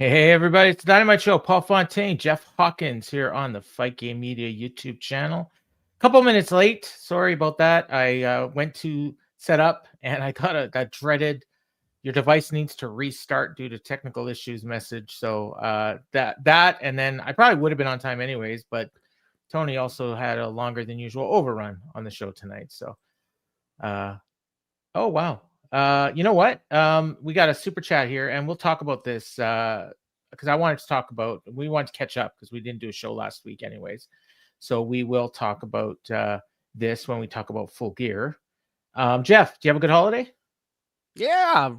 Hey everybody, it's the Dynamite Show. Paul Fontaine, Jeff Hawkins here on the Fight Game Media YouTube channel. Couple minutes late. Sorry about that. I went to set up and I got that dreaded your device needs to restart due to technical issues message. So that and then I probably would have been on time anyways, but Tony also had a longer than usual overrun on the show tonight. So oh wow. You know what? We got a super chat here, and we'll talk about this because we wanted to catch up because we didn't do a show last week, anyways. So we will talk about this when we talk about Full Gear. Jeff, do you have a good holiday? Yeah,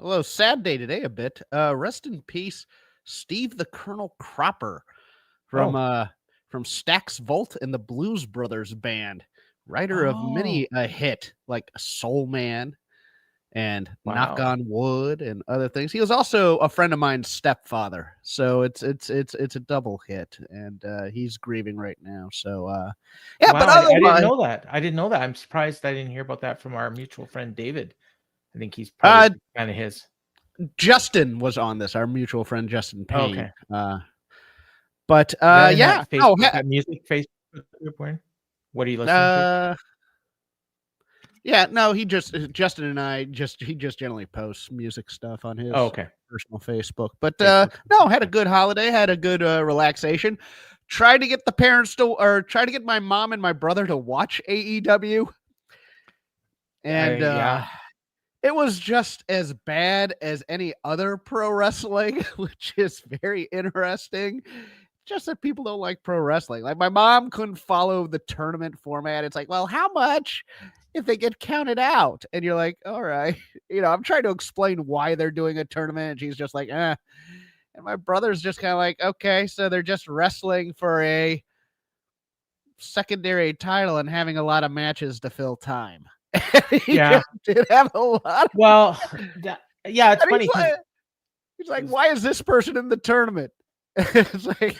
although sad day today a bit. Rest in peace, Steve the Colonel Cropper from Stax Volt and the Blues Brothers Band, writer of many a hit like Soul Man and Knock on Wood and other things. He was also a friend of mine's stepfather, so it's a double hit, and he's grieving right now. So yeah, wow, but I didn't know that. I didn't know that. I'm surprised I didn't hear about that from our mutual friend David. I think he's probably kind of his. Justin was on this, our mutual friend Justin Payne. Okay. But yeah, that music Facebook you're wearing? What are you listening to? Yeah, no, Justin and I he just generally posts music stuff on his personal Facebook. But no, had a good holiday, had a good relaxation. Tried to get try to get my mom and my brother to watch AEW. And it was just as bad as any other pro wrestling, which is very interesting. Just that people don't like pro wrestling. Like my mom couldn't follow the tournament format. It's like, well, how much if they get counted out? And you're like, all right. I'm trying to explain why they're doing a tournament. And she's just like, eh. And my brother's just kind of like, okay, so they're just wrestling for a secondary title and having a lot of matches to fill time. Yeah. Did have a lot. It's funny. He's like, why is this person in the tournament? It's like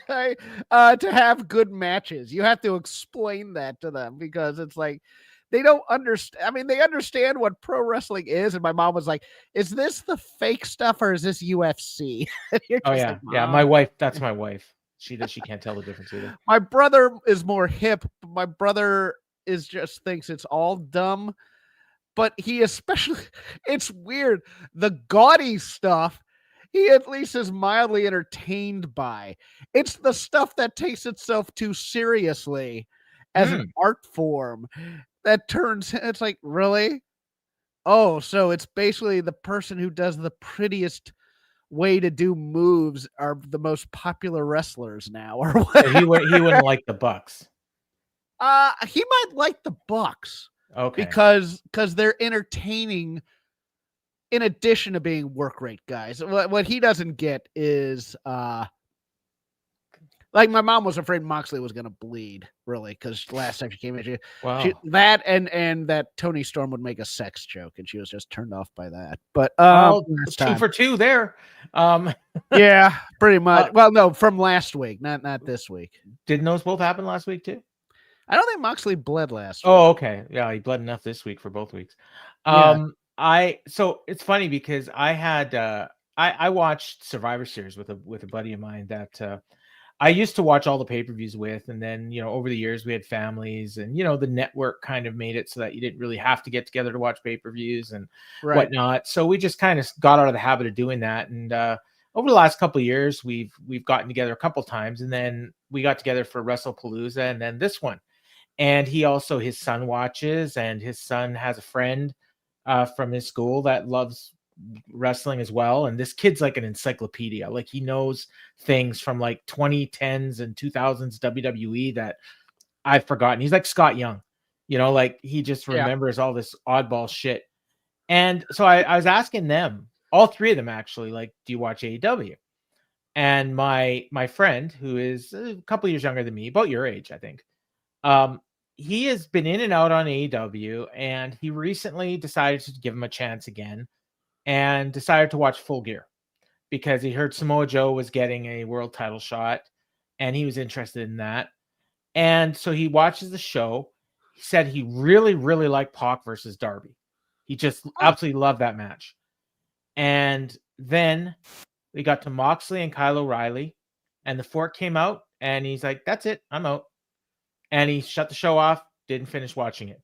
to have good matches, you have to explain that to them because it's like they don't understand. I mean, they understand what pro wrestling is, and my mom was like, "Is this the fake stuff or is this UFC?" Like, my wife. That's my wife. She can't tell the difference either. My brother is more hip. My brother just thinks it's all dumb, but he especially. It's weird. The gaudy stuff. He at least is mildly entertained by. It's the stuff that takes itself too seriously as an art form that it's like, really? Oh, so it's basically the person who does the prettiest way to do moves are the most popular wrestlers now, or what? He wouldn't like the Bucks. He might like the Bucks. Okay. Because they're entertaining. In addition to being work rate guys, what he doesn't get is like my mom was afraid Moxley was going to bleed, really, because last time she came in, that and that Tony Storm would make a sex joke, and she was just turned off by that. But 2 for 2 there. Yeah, pretty much. Well, no, from last week, not this week. Didn't those both happen last week too? I don't think Moxley bled last week. Oh, okay. Yeah, he bled enough this week for both weeks. So it's funny because I had I watched Survivor Series with a buddy of mine that I used to watch all the pay-per-views with, and then over the years we had families, and the network kind of made it so that you didn't really have to get together to watch pay-per-views and whatnot. So we just kind of got out of the habit of doing that, and over the last couple of years we've gotten together a couple times, and then we got together for WrestlePalooza, and then this one. And his son watches, and his son has a friend from his school that loves wrestling as well. And this kid's like an encyclopedia. Like he knows things from like 2010s and 2000s WWE that I've forgotten. He's like Scott Young, like he just remembers all this oddball shit. And so I was asking them, all three of them actually, like, do you watch AEW? And my friend, who is a couple years younger than me, about your age, I think, he has been in and out on AEW, and he recently decided to give him a chance again and decided to watch Full Gear because he heard Samoa Joe was getting a world title shot and he was interested in that. And so he watches the show. He said he really, really liked PAC versus Darby. He just absolutely loved that match. And then We got to Moxley and Kyle O'Reilly, and the fork came out, and he's like, "That's it, I'm out." And he shut the show off, didn't finish watching it.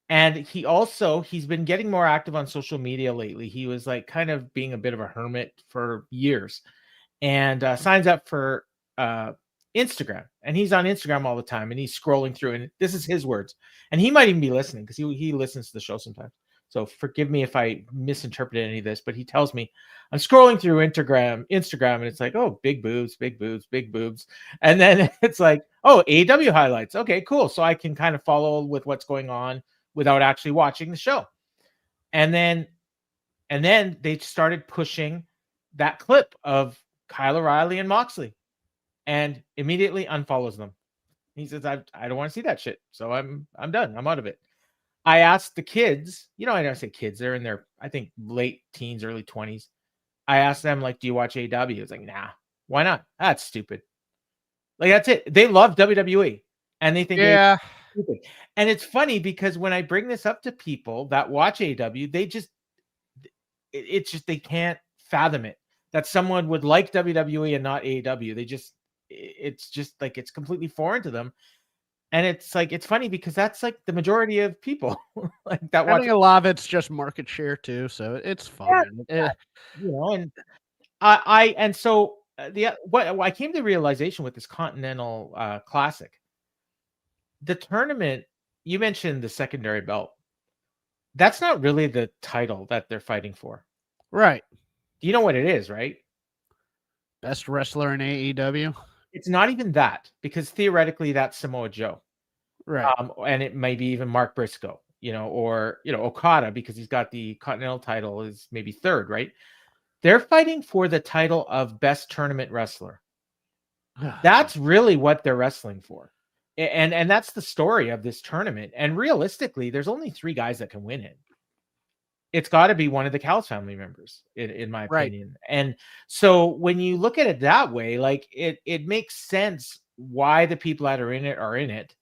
And he's been getting more active on social media lately. He was like kind of being a bit of a hermit for years, and signs up for Instagram, and he's on Instagram all the time, and he's scrolling through, and this is his words, and he might even be listening because he listens to the show sometimes. So forgive me if I misinterpreted any of this, but he tells me I'm scrolling through Instagram, and it's like, oh, big boobs, big boobs, big boobs. And then it's like, oh, AEW highlights. Okay, cool. So I can kind of follow with what's going on without actually watching the show. And then they started pushing that clip of Kyle O'Reilly and Moxley, and immediately unfollows them. He says, I don't want to see that shit. So I'm done. I'm out of it. I asked the kids, I don't say kids, they're in their, I think, late teens, early 20s. I asked them, like, do you watch AEW? It's like, nah, why not? That's stupid. Like, that's it. They love WWE, and they think Yeah. stupid. And it's funny because when I bring this up to people that watch AEW, they can't fathom it that someone would like WWE and not AEW. It's just like, it's completely foreign to them. And it's like, it's funny because that's like the majority of people like that. I think a lot of it's just market share too, so it's fine. Yeah, and I came to the realization with this Continental Classic, the tournament, you mentioned the secondary belt. That's not really the title that they're fighting for. Right. You know what it is, right? Best wrestler in AEW. It's not even that, because theoretically that's Samoa Joe. Right. And it may be even Mark Briscoe, or, Okada, because he's got the Continental title, is maybe third, right? They're fighting for the title of best tournament wrestler. That's really what they're wrestling for. And that's the story of this tournament. And realistically, there's only 3 guys that can win it. It's got to be one of the Callis family members, in my opinion. And so when you look at it that way, like, it makes sense why the people that are in it.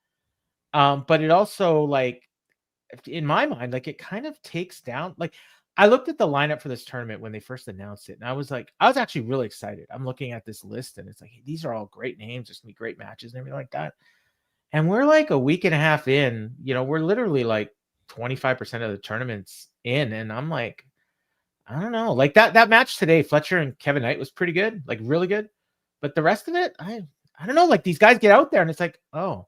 But it also, like, in my mind, like, it kind of takes down, like, I looked at the lineup for this tournament when they first announced it, and I was actually really excited. I'm looking at this list, and it's like, hey, these are all great names. There's gonna be great matches and everything like that. And we're like a week and a half in, we're literally like 25% of the tournaments in, and I'm like, I don't know, like that match today, Fletcher and Kevin Knight, was pretty good, like really good. But the rest of it, I don't know, like, these guys get out there and it's like, oh,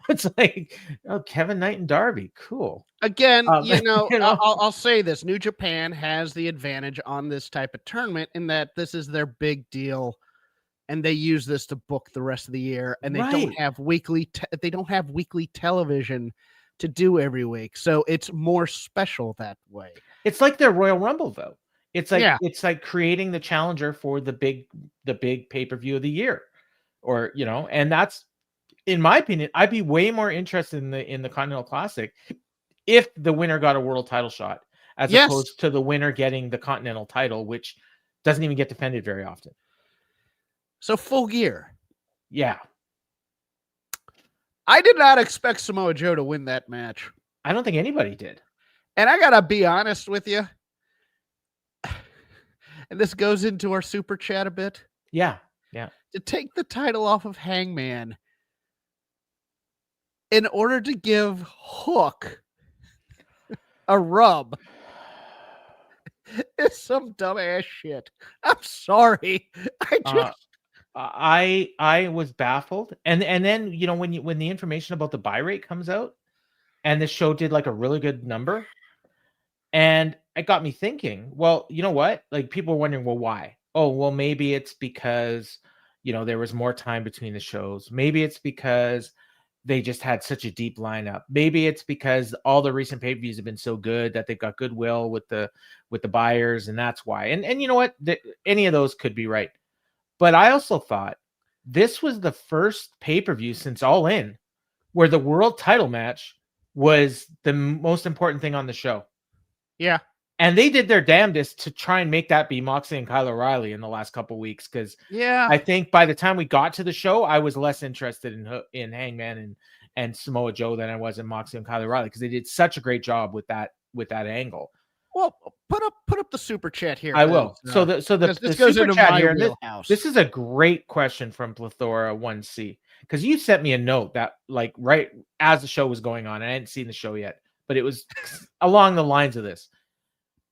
it's like, oh, Kevin Knight and Darby, cool. Again, I'll say this: New Japan has the advantage on this type of tournament in that this is their big deal, and they use this to book the rest of the year. And they don't have weekly television to do every week, so it's more special that way. It's like their Royal Rumble, though. It's like it's like creating the challenger for the big pay-per-view of the year, or and that's, in my opinion, I'd be way more interested in the Continental Classic if the winner got a world title shot, as opposed to the winner getting the Continental title, which doesn't even get defended very often. So Full Gear. Yeah. I did not expect Samoa Joe to win that match. I don't think anybody did. And I got to be honest with you. And this goes into our super chat a bit. Yeah. Yeah. To take the title off of Hangman in order to give Hook a rub is some dumbass shit. I'm sorry. I was baffled, and then when the information about the buy rate comes out, and the show did like a really good number, and it got me thinking, well, you know what? Like, people are wondering, well, why? Oh, well, maybe it's because there was more time between the shows. Maybe it's because they just had such a deep lineup. Maybe it's because all the recent pay-per-views have been so good that they've got goodwill with the buyers, and that's why. And you know what? Any of those could be right. But I also thought this was the first pay-per-view since All In where the world title match was the most important thing on the show. Yeah. And they did their damnedest to try and make that be Moxley and Kyle O'Reilly in the last couple of weeks, because I think by the time we got to the show, I was less interested in Hangman and Samoa Joe than I was in Moxley and Kyle O'Reilly, because they did such a great job with that angle. Well, put a the super chat here. I will. So the this goes super into chat my here. wheelhouse. This is a great question from Plethora 1C, because you sent me a note that like right as the show was going on. I hadn't seen the show yet, but it was along the lines of this.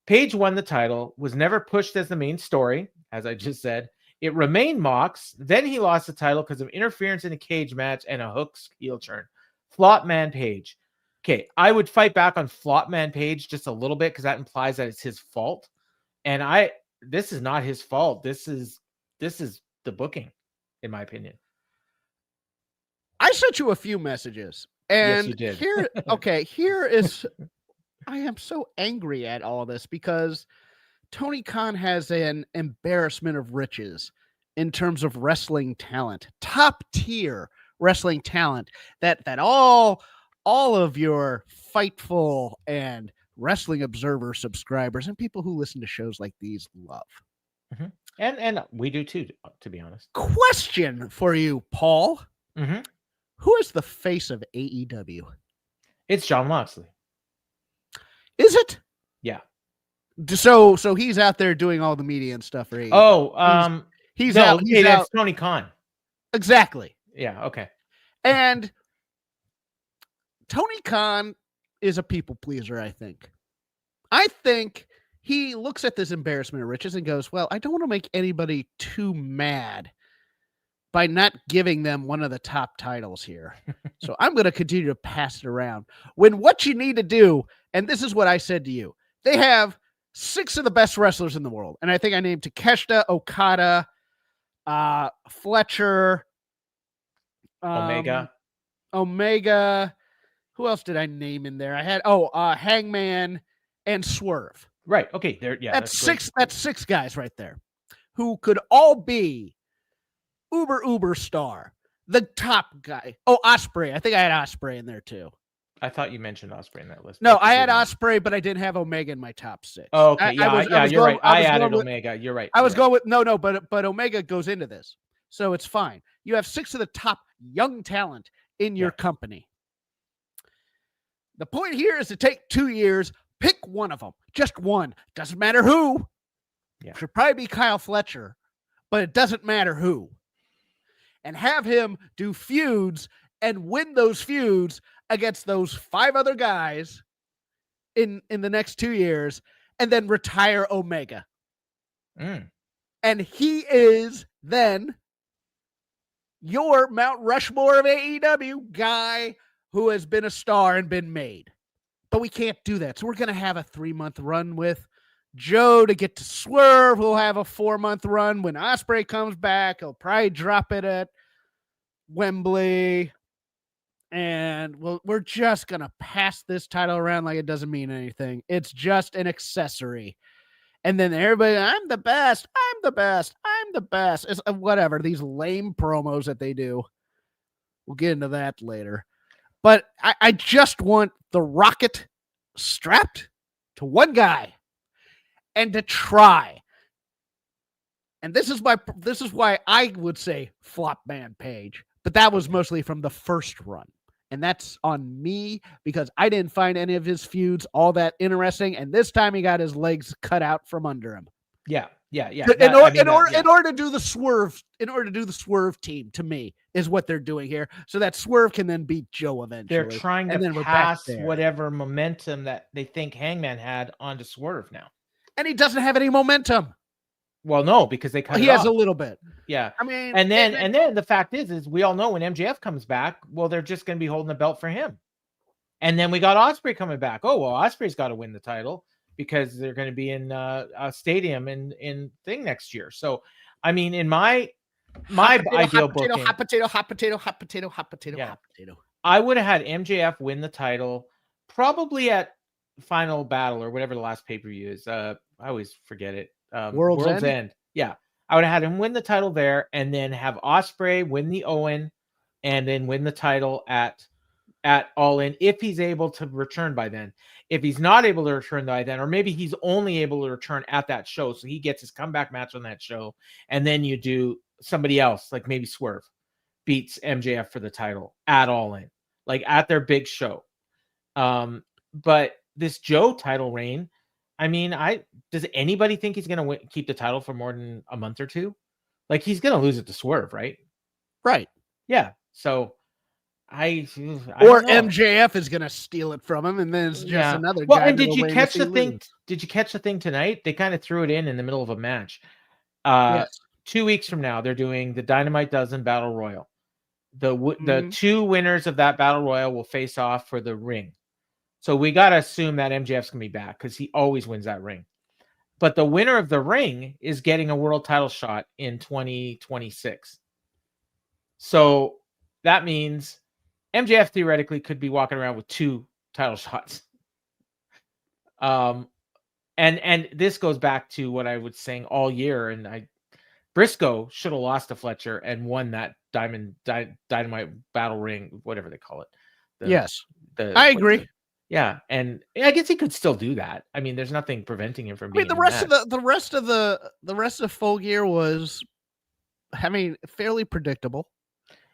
Paige won the title, was never pushed as the main story, as I just said. It remained Mox. Then he lost the title because of interference in a cage match and a Hook's heel turn. Flop man Page. Okay, I would fight back on Flop man Page just a little bit because that implies that it's his fault. And this is not his fault. This is the booking, in my opinion. I sent you a few messages. And yes, you did. here is I am so angry at all this because Tony Khan has an embarrassment of riches in terms of wrestling talent, top tier wrestling talent that all of your Fightful and Wrestling Observer subscribers and people who listen to shows like these love. Mm-hmm. And we do too, to be honest. Question for you, Paul. Mm-hmm. Who is the face of AEW? It's Jon Moxley. Is it? Yeah. So he's out there doing all the media and stuff for AEW. Oh, he's no, out. He's that's out. Tony Khan. Exactly. Yeah. Okay. And Tony Khan is a people pleaser, I think. I think he looks at this embarrassment of riches and goes, well, I don't want to make anybody too mad by not giving them one of the top titles here. So I'm going to continue to pass it around. When what you need to do, and this is what I said to you, they have 6 of the best wrestlers in the world. And I think I named Takeshita, Okada, Fletcher, Omega. Who else did I name in there? I had Hangman and Swerve. Right. Okay. There. Yeah. That's 6. That's 6 guys right there, who could all be uber star. The top guy. Oh, Ospreay. I think I had Ospreay in there too. I thought you mentioned Ospreay in that list. No, I had Ospreay, but I didn't have Omega in my top 6. Oh, okay. You're right. I added Omega. You're right. I was going with but Omega goes into this, so it's fine. You have 6 of the top young talent in your company. The point here is to take 2 years, pick one of them, just one. Doesn't matter who. Yeah. Should probably be Kyle Fletcher, but it doesn't matter who. And have him do feuds and win those feuds against those 5 other guys in the next 2 years, and then retire Omega. And he is then your Mount Rushmore of AEW guy who has been a star and been made. But we can't do that. So we're going to have a 3-month run with Joe to get to Swerve. We'll have a 4-month run. When Ospreay comes back, he'll probably drop it at Wembley. And we're just going to pass this title around like it doesn't mean anything. It's just an accessory. And then everybody, I'm the best. I'm the best. I'm the best. It's whatever. These lame promos that they do. We'll get into that later. But I just want the rocket strapped to one guy and to try. And this is why I would say flop man Page. But that was mostly from the first run. And that's on me because I didn't find any of his feuds all that interesting. And this time he got his legs cut out from under him. Yeah. In order to do the Swerve team, to me, is what they're doing here. So that Swerve can then beat Joe eventually. They're trying to pass whatever momentum that they think Hangman had onto Swerve now. And he doesn't have any momentum. Well, no, because they cut he has a little bit. Yeah. I mean, and then the fact is we all know when MJF comes back, well, they're just going to be holding the belt for him. And then we got Ospreay coming back. Oh, well, Ospreay's got to win the title because they're going to be in a stadium in thing next year. So, I mean, in my ideal booking, hot potato. I would have had MJF win the title probably at Final Battle or whatever the last pay-per-view is. I always forget it. World's End. Yeah. I would have had him win the title there and then have Ospreay win the Owen and then win the title at All In if he's able to return by then. If he's not able to return by then, or maybe he's only able to return at that show, so he gets his comeback match on that show, and then you do somebody else, like maybe Swerve, beats MJF for the title at All In, like at their big show. But this Joe title reign, I mean, does anybody think he's going to keep the title for more than a month or two? Like, he's going to lose it to Swerve, right? Right. Yeah. So I Or don't know. MJF is going to steal it from him, and then it's just another well, guy. and did you catch the thing? Did you catch the thing tonight? They kind of threw it in the middle of a match. Yes. 2 weeks from now, they're doing the Dynamite Dozen Battle Royal. The two winners of that Battle Royal will face off for the ring. So we got to assume that MJF's going to be back because he always wins that ring. But the winner of the ring is getting a world title shot in 2026. So that means MJF theoretically could be walking around with 2 title shots. And this goes back to what I was saying all year, and Briscoe should have lost to Fletcher and won that Dynamite battle ring, whatever they call it. Yes, I agree. Yeah, and I guess he could still do that. I mean, there's nothing preventing him from being. The rest of Full Gear was, fairly predictable.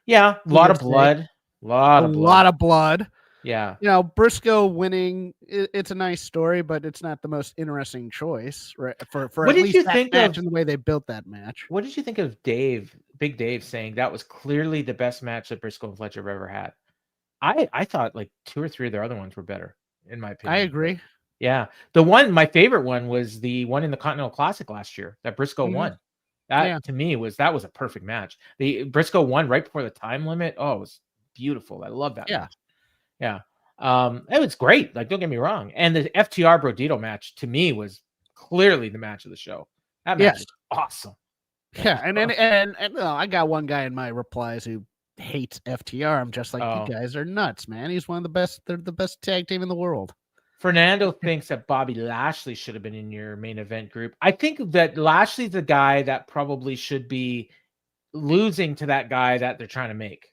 Yeah, a lot of blood. A lot of blood. Yeah. Briscoe winning, it's a nice story, but it's not the most interesting choice, right? For what at did least you that think match of, and the way they built that match. What did you think of Big Dave saying that was clearly the best match that Briscoe and Fletcher have ever had? I thought like 2 or 3 of their other ones were better, in my opinion. I agree. Yeah. My favorite one was the one in the Continental Classic last year that Briscoe won. That to me was a perfect match. The Briscoe won right before the time limit. Oh, it was beautiful. I love that match. Yeah. It was great. Like, don't get me wrong. And the FTR Brodito match to me was clearly the match of the show. That match was awesome. Yeah, and I got one guy in my replies who hates FTR. I'm just like, you guys are nuts, man. He's one of the best. They're the best tag team in the world. Fernando thinks that Bobby Lashley should have been in your main event group. I think that Lashley's the guy that probably should be losing to that guy that they're trying to make.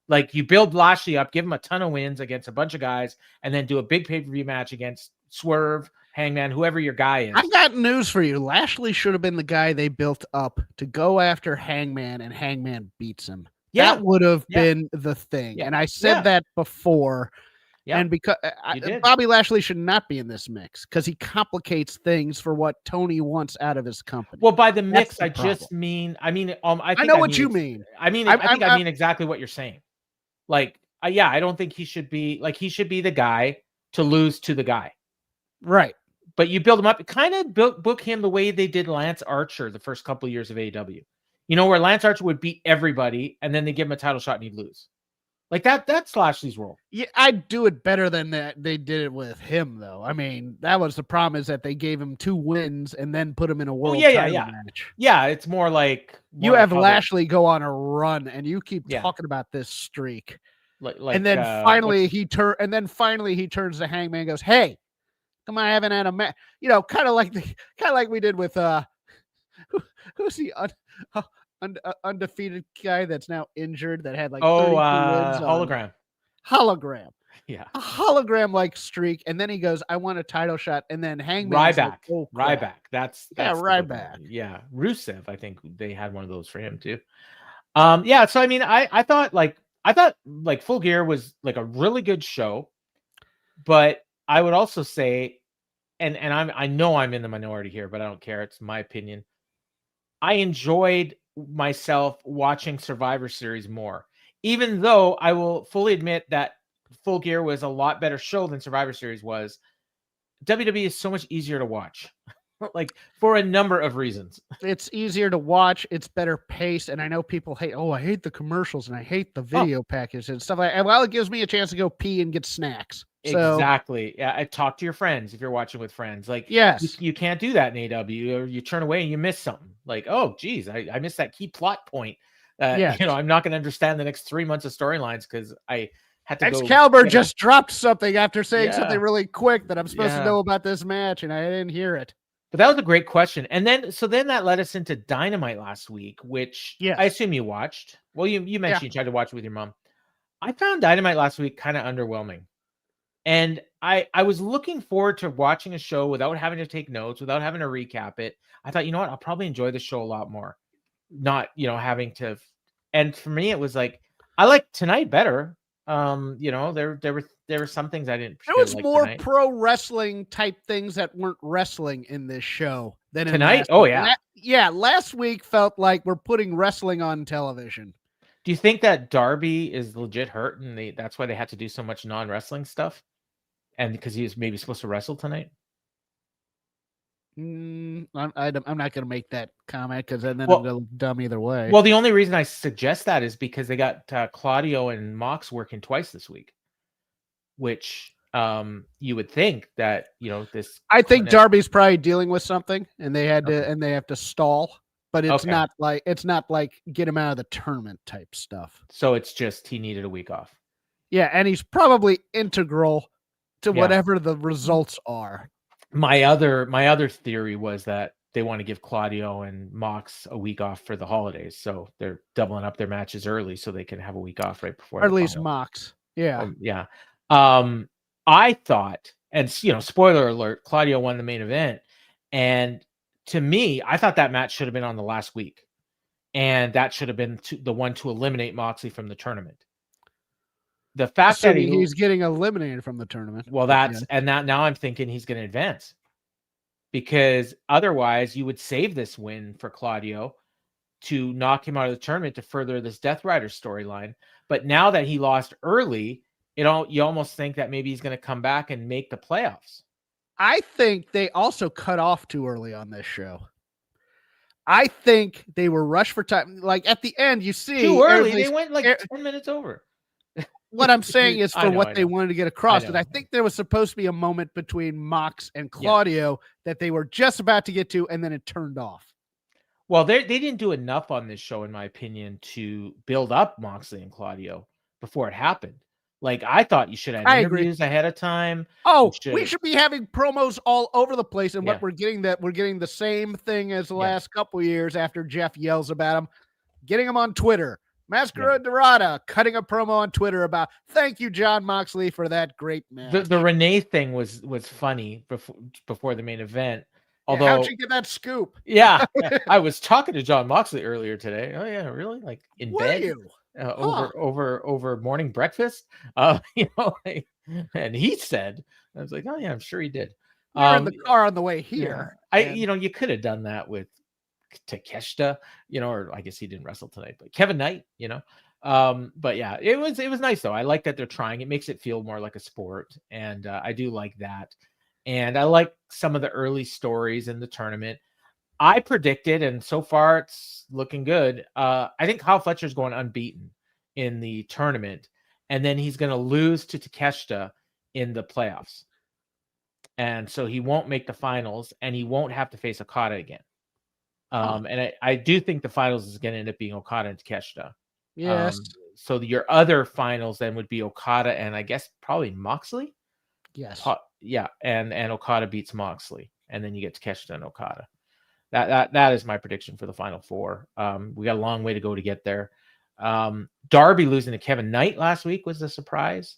Like, you build Lashley up, give him a ton of wins against a bunch of guys, and then do a big pay-per-view match against Swerve, Hangman, whoever your guy is. I got news for you. Lashley should have been the guy they built up to go after Hangman, and Hangman beats him. Yeah. That would have been the thing. Yeah. And I said that before. Yeah. And because Bobby Lashley should not be in this mix because he complicates things for what Tony wants out of his company. Well, by the mix, I just mean, I know what you mean. I mean exactly what you're saying. Like, I don't think he should be the guy to lose to the guy. Right. But you build him up, kind of book him the way they did Lance Archer the first couple of years of AEW. Where Lance Archer would beat everybody and then they give him a title shot and he'd lose. Like that's Lashley's role. Yeah, I'd do it better than that. They did it with him, though. I mean, that was the problem, is that they gave him 2 wins and then put him in a world title match. Yeah, it's more like you have Lashley go on a run and you keep talking about this streak. And then finally he turns to Hangman and goes, "Hey, come on, I haven't had a match." Kind of like we did with who's the undefeated guy that's now injured that had like 32 wins. Hologram. Yeah, a hologram-like streak, and then he goes, "I want a title shot," and then Hangman. Ryback. That's Ryback. Yeah, Rusev. I think they had one of those for him too. Yeah. So I mean, I thought Full Gear was like a really good show, but I would also say, and I know I'm in the minority here, but I don't care. It's my opinion. I enjoyed myself watching Survivor Series more, even though I will fully admit that Full Gear was a lot better show than Survivor Series was. WWE is so much easier to watch, like for a number of reasons. It's easier to watch. It's better paced. And I know people hate, I hate the commercials and I hate the video package and stuff like that. Well, it gives me a chance to go pee and get snacks. Exactly. Yeah. I talk to your friends if you're watching with friends. Like, yes, you can't do that in AEW, or you turn away and you miss something. Like, oh, geez, I missed that key plot point. I'm not going to understand the next 3 months of storylines because I had to Excalibur just dropped something after saying something really quick that I'm supposed to know about this match, and I didn't hear it. But that was a great question. And then that led us into Dynamite last week, which I assume you watched. Well, you mentioned you tried to watch it with your mom. I found Dynamite last week kind of underwhelming. And I was looking forward to watching a show without having to take notes, without having to recap it. I thought, you know what, I'll probably enjoy the show a lot more. Not, having to. And for me, it was like, I liked tonight better. There were there were some things I didn't There particularly was like more tonight. pro wrestling type things that weren't wrestling in this show than in Tonight? last Oh, week. yeah. Yeah, last week felt like we're putting wrestling on television. Do you think that Darby is legit hurt and that's why they had to do so much non-wrestling stuff? And because he was maybe supposed to wrestle tonight? I'm not going to make that comment because then Well- I'm going to look dumb either way. Well, the only reason I suggest that is because they got Claudio and Mox working twice this week, which you would think that, this. I think Darby's probably dealing with something, and they had to, and they have to stall. But it's not like get him out of the tournament type stuff. So it's just he needed a week off. Yeah, and he's probably integral to whatever the results are. My other theory was that they want to give Claudio and Mox a week off for the holidays, so they're doubling up their matches early so they can have a week off right before. Or at least Mox, yeah, yeah. I thought, and spoiler alert, Claudio won the main event, and to me, I thought that match should have been on the last week, and that should have been the one to eliminate Moxley from the tournament. The fact that he's getting eliminated from the tournament. Well, now I'm thinking he's going to advance, because otherwise you would save this win for Claudio to knock him out of the tournament to further this Death Rider storyline. But now that he lost early, you almost think that maybe he's going to come back and make the playoffs. I think they also cut off too early on this show. I think they were rushed for time. Like at the end, you see too early. They went like 10 minutes over. What I'm saying is for what they wanted to get across. And I think there was supposed to be a moment between Mox and Claudio that they were just about to get to, and then it turned off. Well, they didn't do enough on this show, in my opinion, to build up Moxley and Claudio before it happened. Like, I thought you should have interviews ahead of time. Oh, we should be having promos all over the place. And what we're getting the same thing as the last couple of years after Jeff yells about him, getting him on Twitter. Mascara Dorada cutting a promo on Twitter about thank you, Jon Moxley, for that great match. The Renee thing was funny before the main event. Although, how'd you get that scoop? Yeah, I was talking to Jon Moxley earlier today. Oh yeah, really? Like in bed? You? Over morning breakfast? And he said, I was like, oh yeah, I'm sure he did. You're in the car on the way here. You could have done that with Takeshita, or I guess he didn't wrestle tonight, but Kevin Knight, but yeah, it was nice though. I like that they're trying. It makes it feel more like a sport, and I do like that. And I like some of the early stories in the tournament. I predicted, and so far it's looking good. I think Kyle Fletcher's going unbeaten in the tournament, and then he's going to lose to Takeshita in the playoffs, and so he won't make the finals, and he won't have to face Okada again. And I do think the finals is going to end up being Okada and Takeshita. Yes. So your other finals then would be Okada and I guess probably Moxley. Yes. Yeah, and Okada beats Moxley, and then you get Takeshita and Okada. That is my prediction for the final four. We got a long way to go to get there. Darby losing to Kevin Knight last week was a surprise.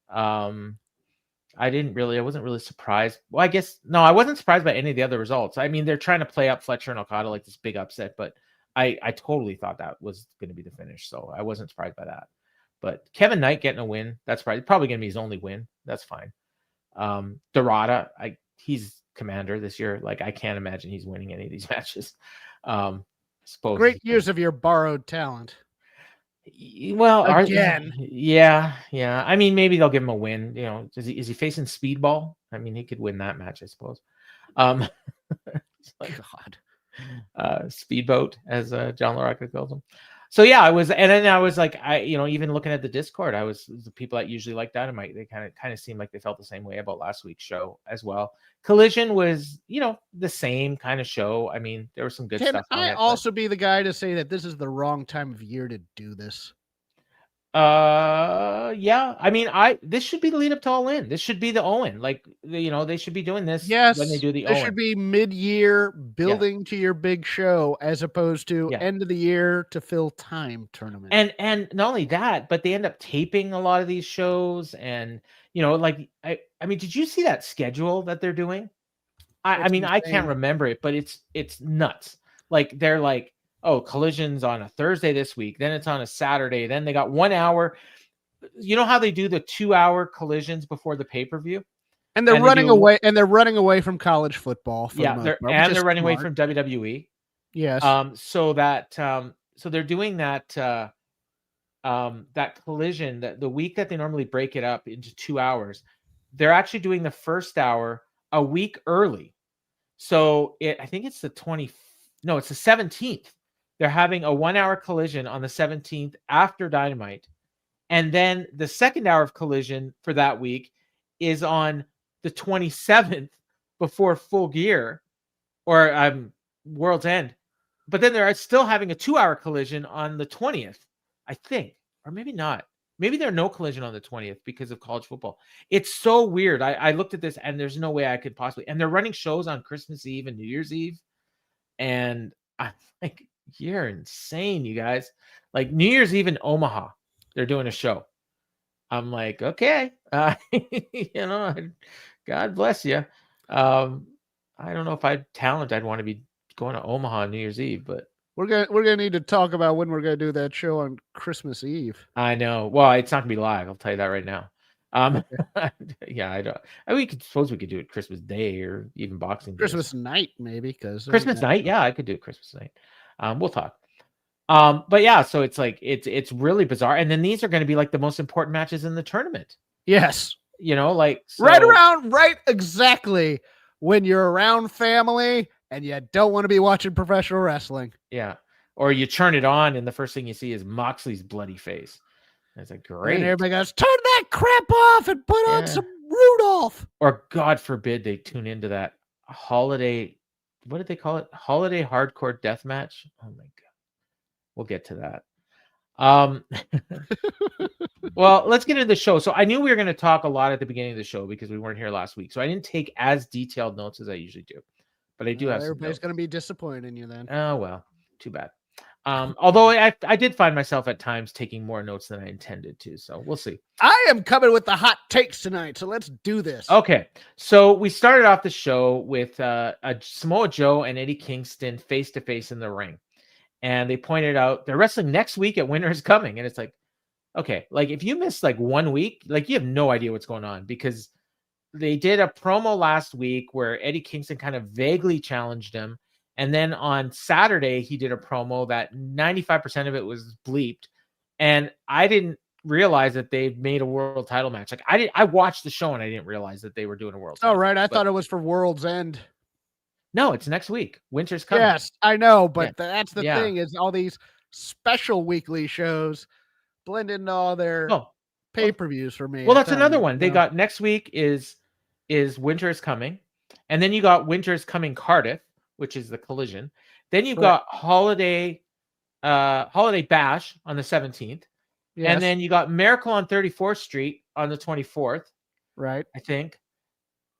I wasn't really surprised. Well, I guess, no, I wasn't surprised by any of the other results. I mean, they're trying to play up Fletcher and Okada like this big upset, but I totally thought that was going to be the finish. So I wasn't surprised by that. But Kevin Knight getting a win, that's probably going to be his only win. That's fine. Dorada, he's commander this year. Like, I can't imagine he's winning any of these matches. Suppose great use of your borrowed talent. Well, again, yeah. I mean, maybe they'll give him a win. Is he facing Speedball? I mean, he could win that match, I suppose. God, Speedboat, as John LaRocca calls him. So yeah, I was like, even looking at the Discord, the people that usually like Dynamite, they kind of seemed like they felt the same way about last week's show as well. Collision was, the same kind of show. I mean, there was some good stuff. Can I also be the guy to say that this is the wrong time of year to do this? Yeah. I mean, this should be the lead up to All In. This should be the Owen. Like, they should be doing this when they do the Owen. This should be mid-year building to your big show as opposed to end of the year to fill time tournament. And not only that, but they end up taping a lot of these shows. And, I mean, did you see that schedule that they're doing? I mean, insane. I can't remember it, but it's nuts. Like, they're like, oh, Collision's on a Thursday this week. Then it's on a Saturday. Then they got 1 hour. you know how they do the 2-hour collisions before the pay-per-view? And they're running away, and they're running away from college football. Yeah, they're running away from WWE. Yes. So they're doing that that collision, that the week that they normally break it up into 2 hours, they're actually doing the first hour a week early. So I think it's the 17th. They're having a 1-hour collision on the 17th after Dynamite. And then the second hour of collision for that week is on the 27th before Full Gear or World's End. But then they're still having a 2-hour collision on the 20th, I think. Or maybe not. Maybe there's no collision on the 20th because of college football. It's so weird. I looked at this and there's no way I could possibly. And they're running shows on Christmas Eve and New Year's Eve. And I'm like, you're insane, you guys. Like New Year's Eve in Omaha, they're doing a show. I'm like, okay. God bless you. I don't know if I had talent. I'd want to be going to Omaha on New Year's Eve, but we're gonna need to talk about when we're gonna do that show on Christmas Eve. I know. Well, it's not gonna be live. I'll tell you that right now. Yeah, I don't. We could we could do it Christmas Day or even Boxing Day. Christmas night, maybe, because Christmas night. Yeah, I could do it Christmas night. We'll talk. But yeah, so it's like it's really bizarre. And then these are going to be like the most important matches in the tournament. Yes. Like right exactly when you're around family and you don't want to be watching professional wrestling. Yeah. Or you turn it on and the first thing you see is Moxley's bloody face. And it's like, great. And everybody goes, turn that crap off and put on some Rudolph. Or God forbid they tune into that holiday. What did they call it? Holiday hardcore death match. Oh my God. We'll get to that. Well, let's get into the show. So I knew we were going to talk a lot at the beginning of the show because we weren't here last week. So I didn't take as detailed notes as I usually do, but I do have. Everybody's going to be disappointed in you then. Oh, well, too bad. Although I did find myself at times taking more notes than I intended to. So we'll see. I am coming with the hot takes tonight. So let's do this. Okay. So we started off the show with Samoa Joe and Eddie Kingston face to face in the ring. And they pointed out they're wrestling next week at Winter is Coming. And it's like, okay, like if you miss like 1 week, like you have no idea what's going on because they did a promo last week where Eddie Kingston kind of vaguely challenged him. And then on Saturday, he did a promo that 95% of it was bleeped. And I didn't realize that they made a world title match. Like I watched the show and I didn't realize that they were doing a world title. Oh, right. I thought it was for World's End. No, it's next week. Winter's Coming. Yes, I know, but that's the thing is all these special weekly shows blend into all their pay-per-views for me. Well, that's another one. They got next week is Winter is Coming. And then you got Winter is Coming Cardiff, which is the collision. Then you got Holiday Bash on the 17th. Yes. And then you got Miracle on 34th Street on the 24th. Right. I think.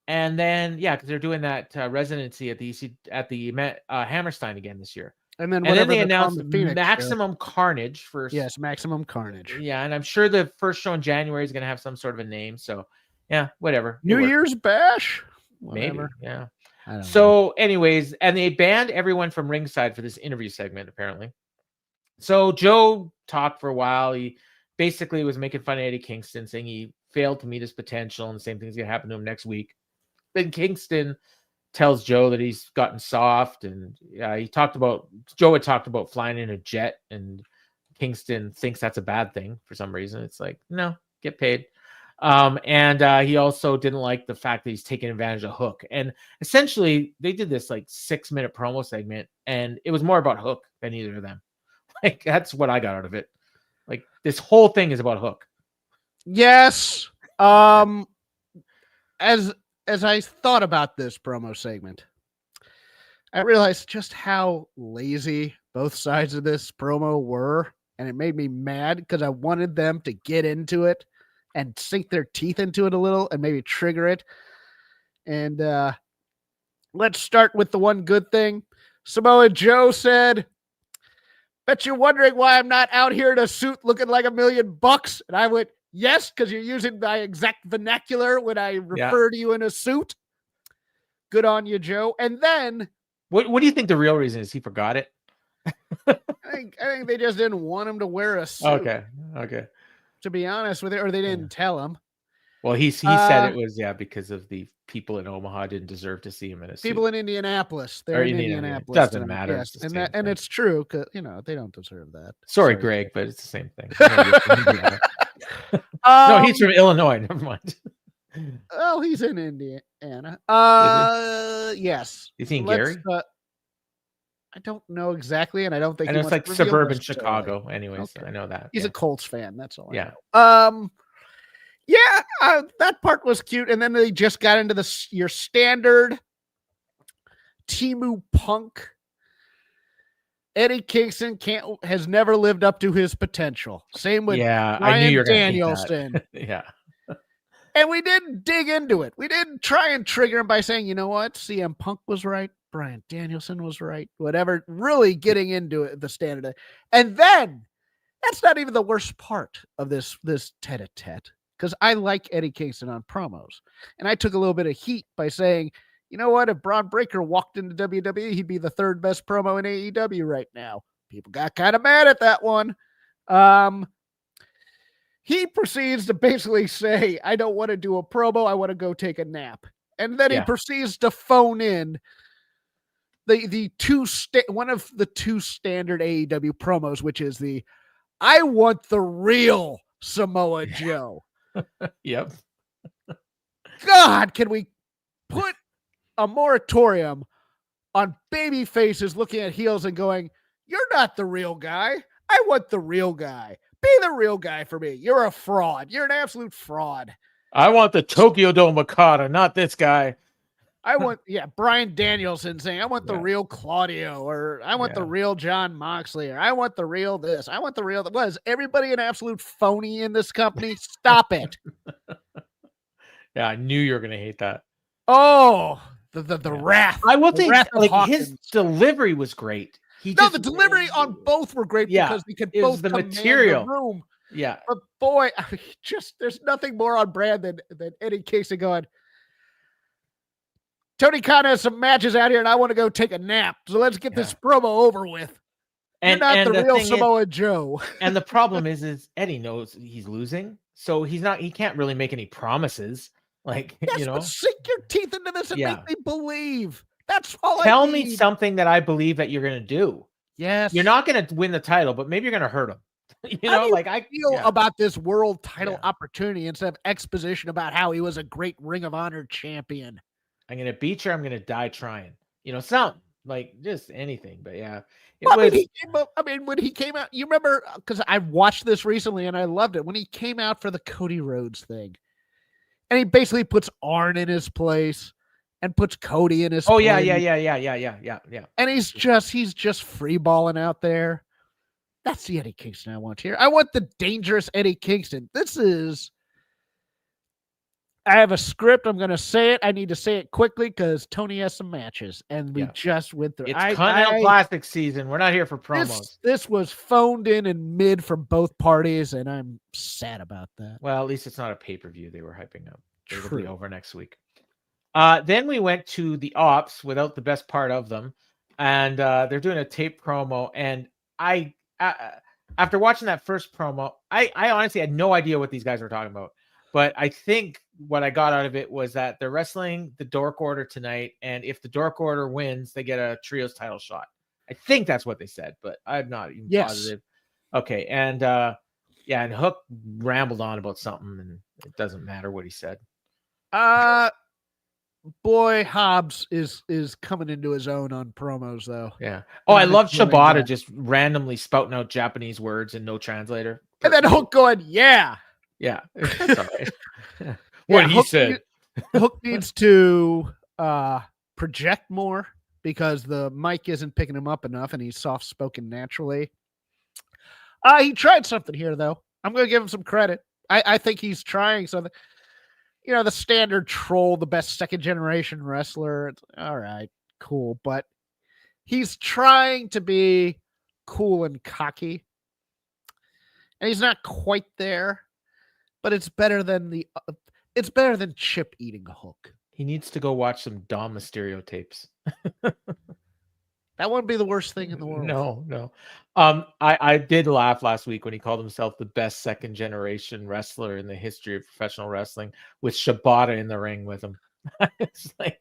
And then, because they're doing that residency at the Hammerstein again this year. And then they announced Maximum Carnage first. Yes, Maximum Carnage. Yeah, and I'm sure the first show in January is going to have some sort of a name. So, yeah, whatever. New Year's Bash? Maybe, yeah. So, anyways, and they banned everyone from ringside for this interview segment, apparently. So, Joe talked for a while. He basically was making fun of Eddie Kingston, saying he failed to meet his potential, and the same thing's going to happen to him next week. Then Kingston tells Joe that he's gotten soft, and Joe had talked about flying in a jet, and Kingston thinks that's a bad thing for some reason. It's like, no, get paid. And he also didn't like the fact that he's taking advantage of Hook. And essentially, they did this like 6-minute promo segment, and it was more about Hook than either of them. Like that's what I got out of it. Like this whole thing is about Hook. Yes. As I thought about this promo segment, I realized just how lazy both sides of this promo were, and it made me mad because I wanted them to get into it and sink their teeth into it a little and maybe trigger it. And let's start with the one good thing. Samoa Joe said, bet you're wondering why I'm not out here in a suit looking like $1 million. And I went, yes, because you're using my exact vernacular when I refer to you in a suit. Good on you, Joe. And then... What do you think the real reason is? He forgot it? I think they just didn't want him to wear a suit. Okay. to be honest with you, or they didn't tell him. Well, he said it was because of the people in Omaha didn't deserve to see him in a suit. People in Indianapolis, they're Or in Indianapolis. Indianapolis. Doesn't tonight. matter. Yes, It's and the same thing. it's true because they don't deserve that. Sorry, Greg, but it's the same thing. No, he's from Illinois. Never mind. Oh, he's in Indiana. Yes. Is he in Gary? I don't know exactly, and I don't think I know it's like suburban Chicago. Anyways, okay. I know that. He's a Colts fan. That's all. Yeah. I know. That part was cute, and then they just got into your standard Timu Punk. Eddie Kingston has never lived up to his potential. Same with Bryan Danielson. Yeah. And we didn't dig into it. We didn't try and trigger him by saying, you know what, CM Punk was right. Bryan Danielson was right. Whatever. Really getting into it, the standard. And then that's not even the worst part of this tete-a-tete, because I like Eddie Kingston on promos. And I took a little bit of heat by saying, you know what, if Braun Breaker walked into WWE, he'd be the third best promo in AEW right now. People got kind of mad at that one. He proceeds to basically say, I don't want to do a promo. I want to go take a nap. And then he proceeds to phone in one of the two standard AEW promos, which is I want the real Samoa Joe. Yep. God, can we put a moratorium on baby faces looking at heels and going, you're not the real guy. I want the real guy. Be the real guy for me. You're a fraud. You're an absolute fraud. I want the Tokyo Dome Okada, not this guy. I want, Bryan Danielson saying, I want the real Claudio, or I want the real Jon Moxley, or I want the real this. I want the real that. Was everybody an absolute phony in this company? Stop it. Yeah, I knew you were going to hate that. Oh, the wrath. I will think his delivery was great. The delivery on both were great because we could both the command material. the room. Yeah. But boy, there's nothing more on brand than Eddie Kingston going, Tony Khan has some matches out here and I want to go take a nap. So let's get this promo over with. You're not the real Samoa Joe. And the problem is Eddie knows he's losing. So he can't really make any promises. Like, sink your teeth into this and make me believe. That's all Tell me something that I believe that you're going to do. Yes. You're not going to win the title, but maybe you're going to hurt him. I feel about this world title opportunity instead of exposition about how he was a great Ring of Honor champion. I'm going to beat you. I'm going to die trying. It's not like just anything, but when he came out, you remember, because I watched this recently and I loved it when he came out for the Cody Rhodes thing, and he basically puts Arn in his place and puts Cody in his place. Yeah. And he's just free balling out there. That's the Eddie Kingston I want here. I want the dangerous Eddie Kingston. I have a script. I'm going to say it. I need to say it quickly because Tony has some matches, and we just went through. It's Continental Classic season. We're not here for promos. This was phoned in and mid from both parties, and I'm sad about that. Well, at least it's not a pay-per-view they were hyping up. It'll be over next week. Then we went to the Ops without the best part of them, and they're doing a tape promo. And I after watching that first promo, I honestly had no idea what these guys were talking about. But I think what I got out of it was that they're wrestling the Dork Order tonight, and if the Dork Order wins, they get a trios title shot. I think that's what they said, but I'm not even positive. Okay, and and Hook rambled on about something, and it doesn't matter what he said. Boy, Hobbs is coming into his own on promos, though. Yeah. Oh, I love Shibata just randomly spouting out Japanese words and no translator. And then Hook going, yeah. Yeah. It's all right. What he said. Hook needs to project more because the mic isn't picking him up enough and he's soft-spoken naturally. He tried something here, though. I'm going to give him some credit. I think he's trying something. The standard troll, the best second-generation wrestler. It's, all right, cool. But he's trying to be cool and cocky. And he's not quite there. But it's better than Chip eating a Hook. He needs to go watch some Dom Mysterio tapes. That wouldn't be the worst thing in the world. No. I did laugh last week when he called himself the best second generation wrestler in the history of professional wrestling with Shibata in the ring with him. It's like,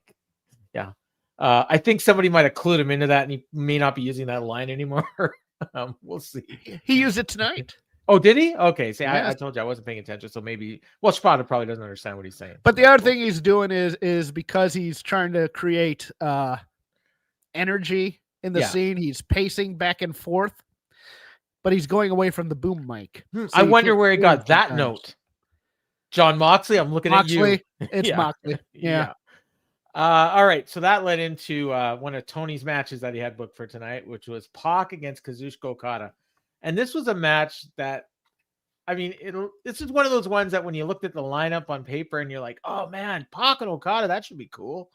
yeah. I think somebody might have clued him into that, and he may not be using that line anymore. We'll see. He used it tonight. Oh, did he? Okay. See, Yes. I told you I wasn't paying attention, so maybe. Well, Shibata probably doesn't understand what he's saying. But the other thing he's doing is because he's trying to create energy in the scene. He's pacing back and forth, but he's going away from the boom mic. So I wonder where he got that note. Jon Moxley, I'm looking at you. It's Moxley. Yeah. All right. So that led into one of Tony's matches that he had booked for tonight, which was PAC against Kazuchika Okada. And this was a match that, I mean, this is one of those ones that when you looked at the lineup on paper and you're like, oh man, PAC and Okada, that should be cool.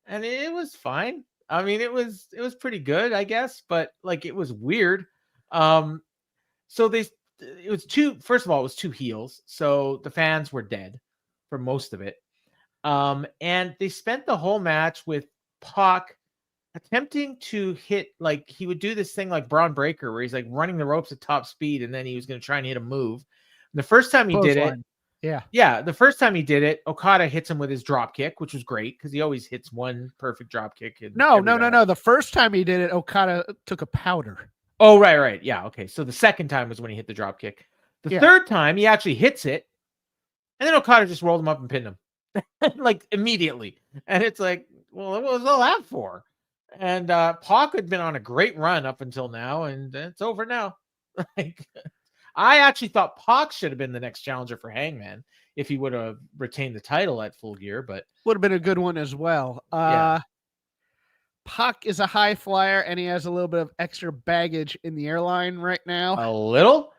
And it was fine. I mean, it was pretty good, I guess, but like it was weird. So it was first of all, it was two heels. So the fans were dead for most of it. And they spent the whole match with PAC attempting to hit, like he would do this thing like Braun Breaker, where he's like running the ropes at top speed, and then he was going to try and hit a move. And the first time he did it, the first time he did it, Okada hits him with his drop kick, which was great because he always hits one perfect drop kick. No. The first time he did it, Okada took a powder. Oh, right. Yeah. Okay. So the second time was when he hit the drop kick. The third time he actually hits it, and then Okada just rolled him up and pinned him like immediately. And it's like, well, what was all that for? And PAC had been on a great run up until now, and it's over now. Like, I actually thought PAC should have been the next challenger for Hangman if he would have retained the title at Full Gear, but would have been a good one as well. PAC is a high flyer, and he has a little bit of extra baggage in the airline right now. A little?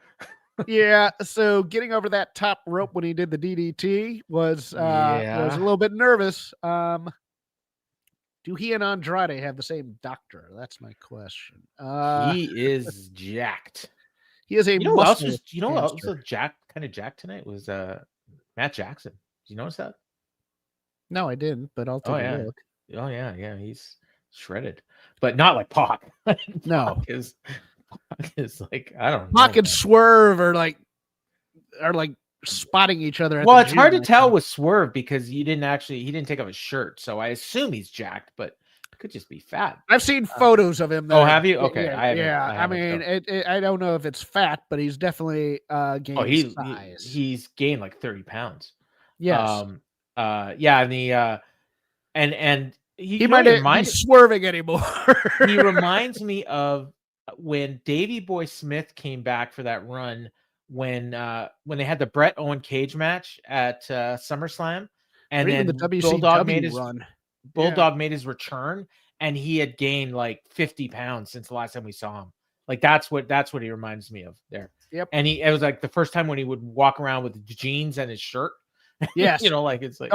Yeah, so getting over that top rope when he did the DDT was a little bit nervous. Do he and Andrade have the same doctor? That's my question. He is jacked. He is a you know what else was jacked tonight was Matt Jackson. Did you notice that? No, I didn't, but I'll take a look. Oh yeah, he's shredded, but not like PAC. No, PAC is like, I don't know. PAC and Swerve are like spotting each other. Well, it's hard to tell with Swerve because he didn't take off his shirt, so I assume he's jacked, but it could just be fat. I've seen photos of him. Oh, have you? Okay, I mean, I don't know if it's fat, but he's definitely gained size. He's gained like 30 pounds. Yes. And he might not be swerving anymore. He reminds me of when Davey Boy Smith came back for that run when they had the Bret Owen cage match at SummerSlam, and then the Bulldog made his return, and he had gained like 50 pounds since the last time we saw him. Like that's what he reminds me of there. Yep. And it was like the first time when he would walk around with jeans and his shirt. Yes. Like it's like,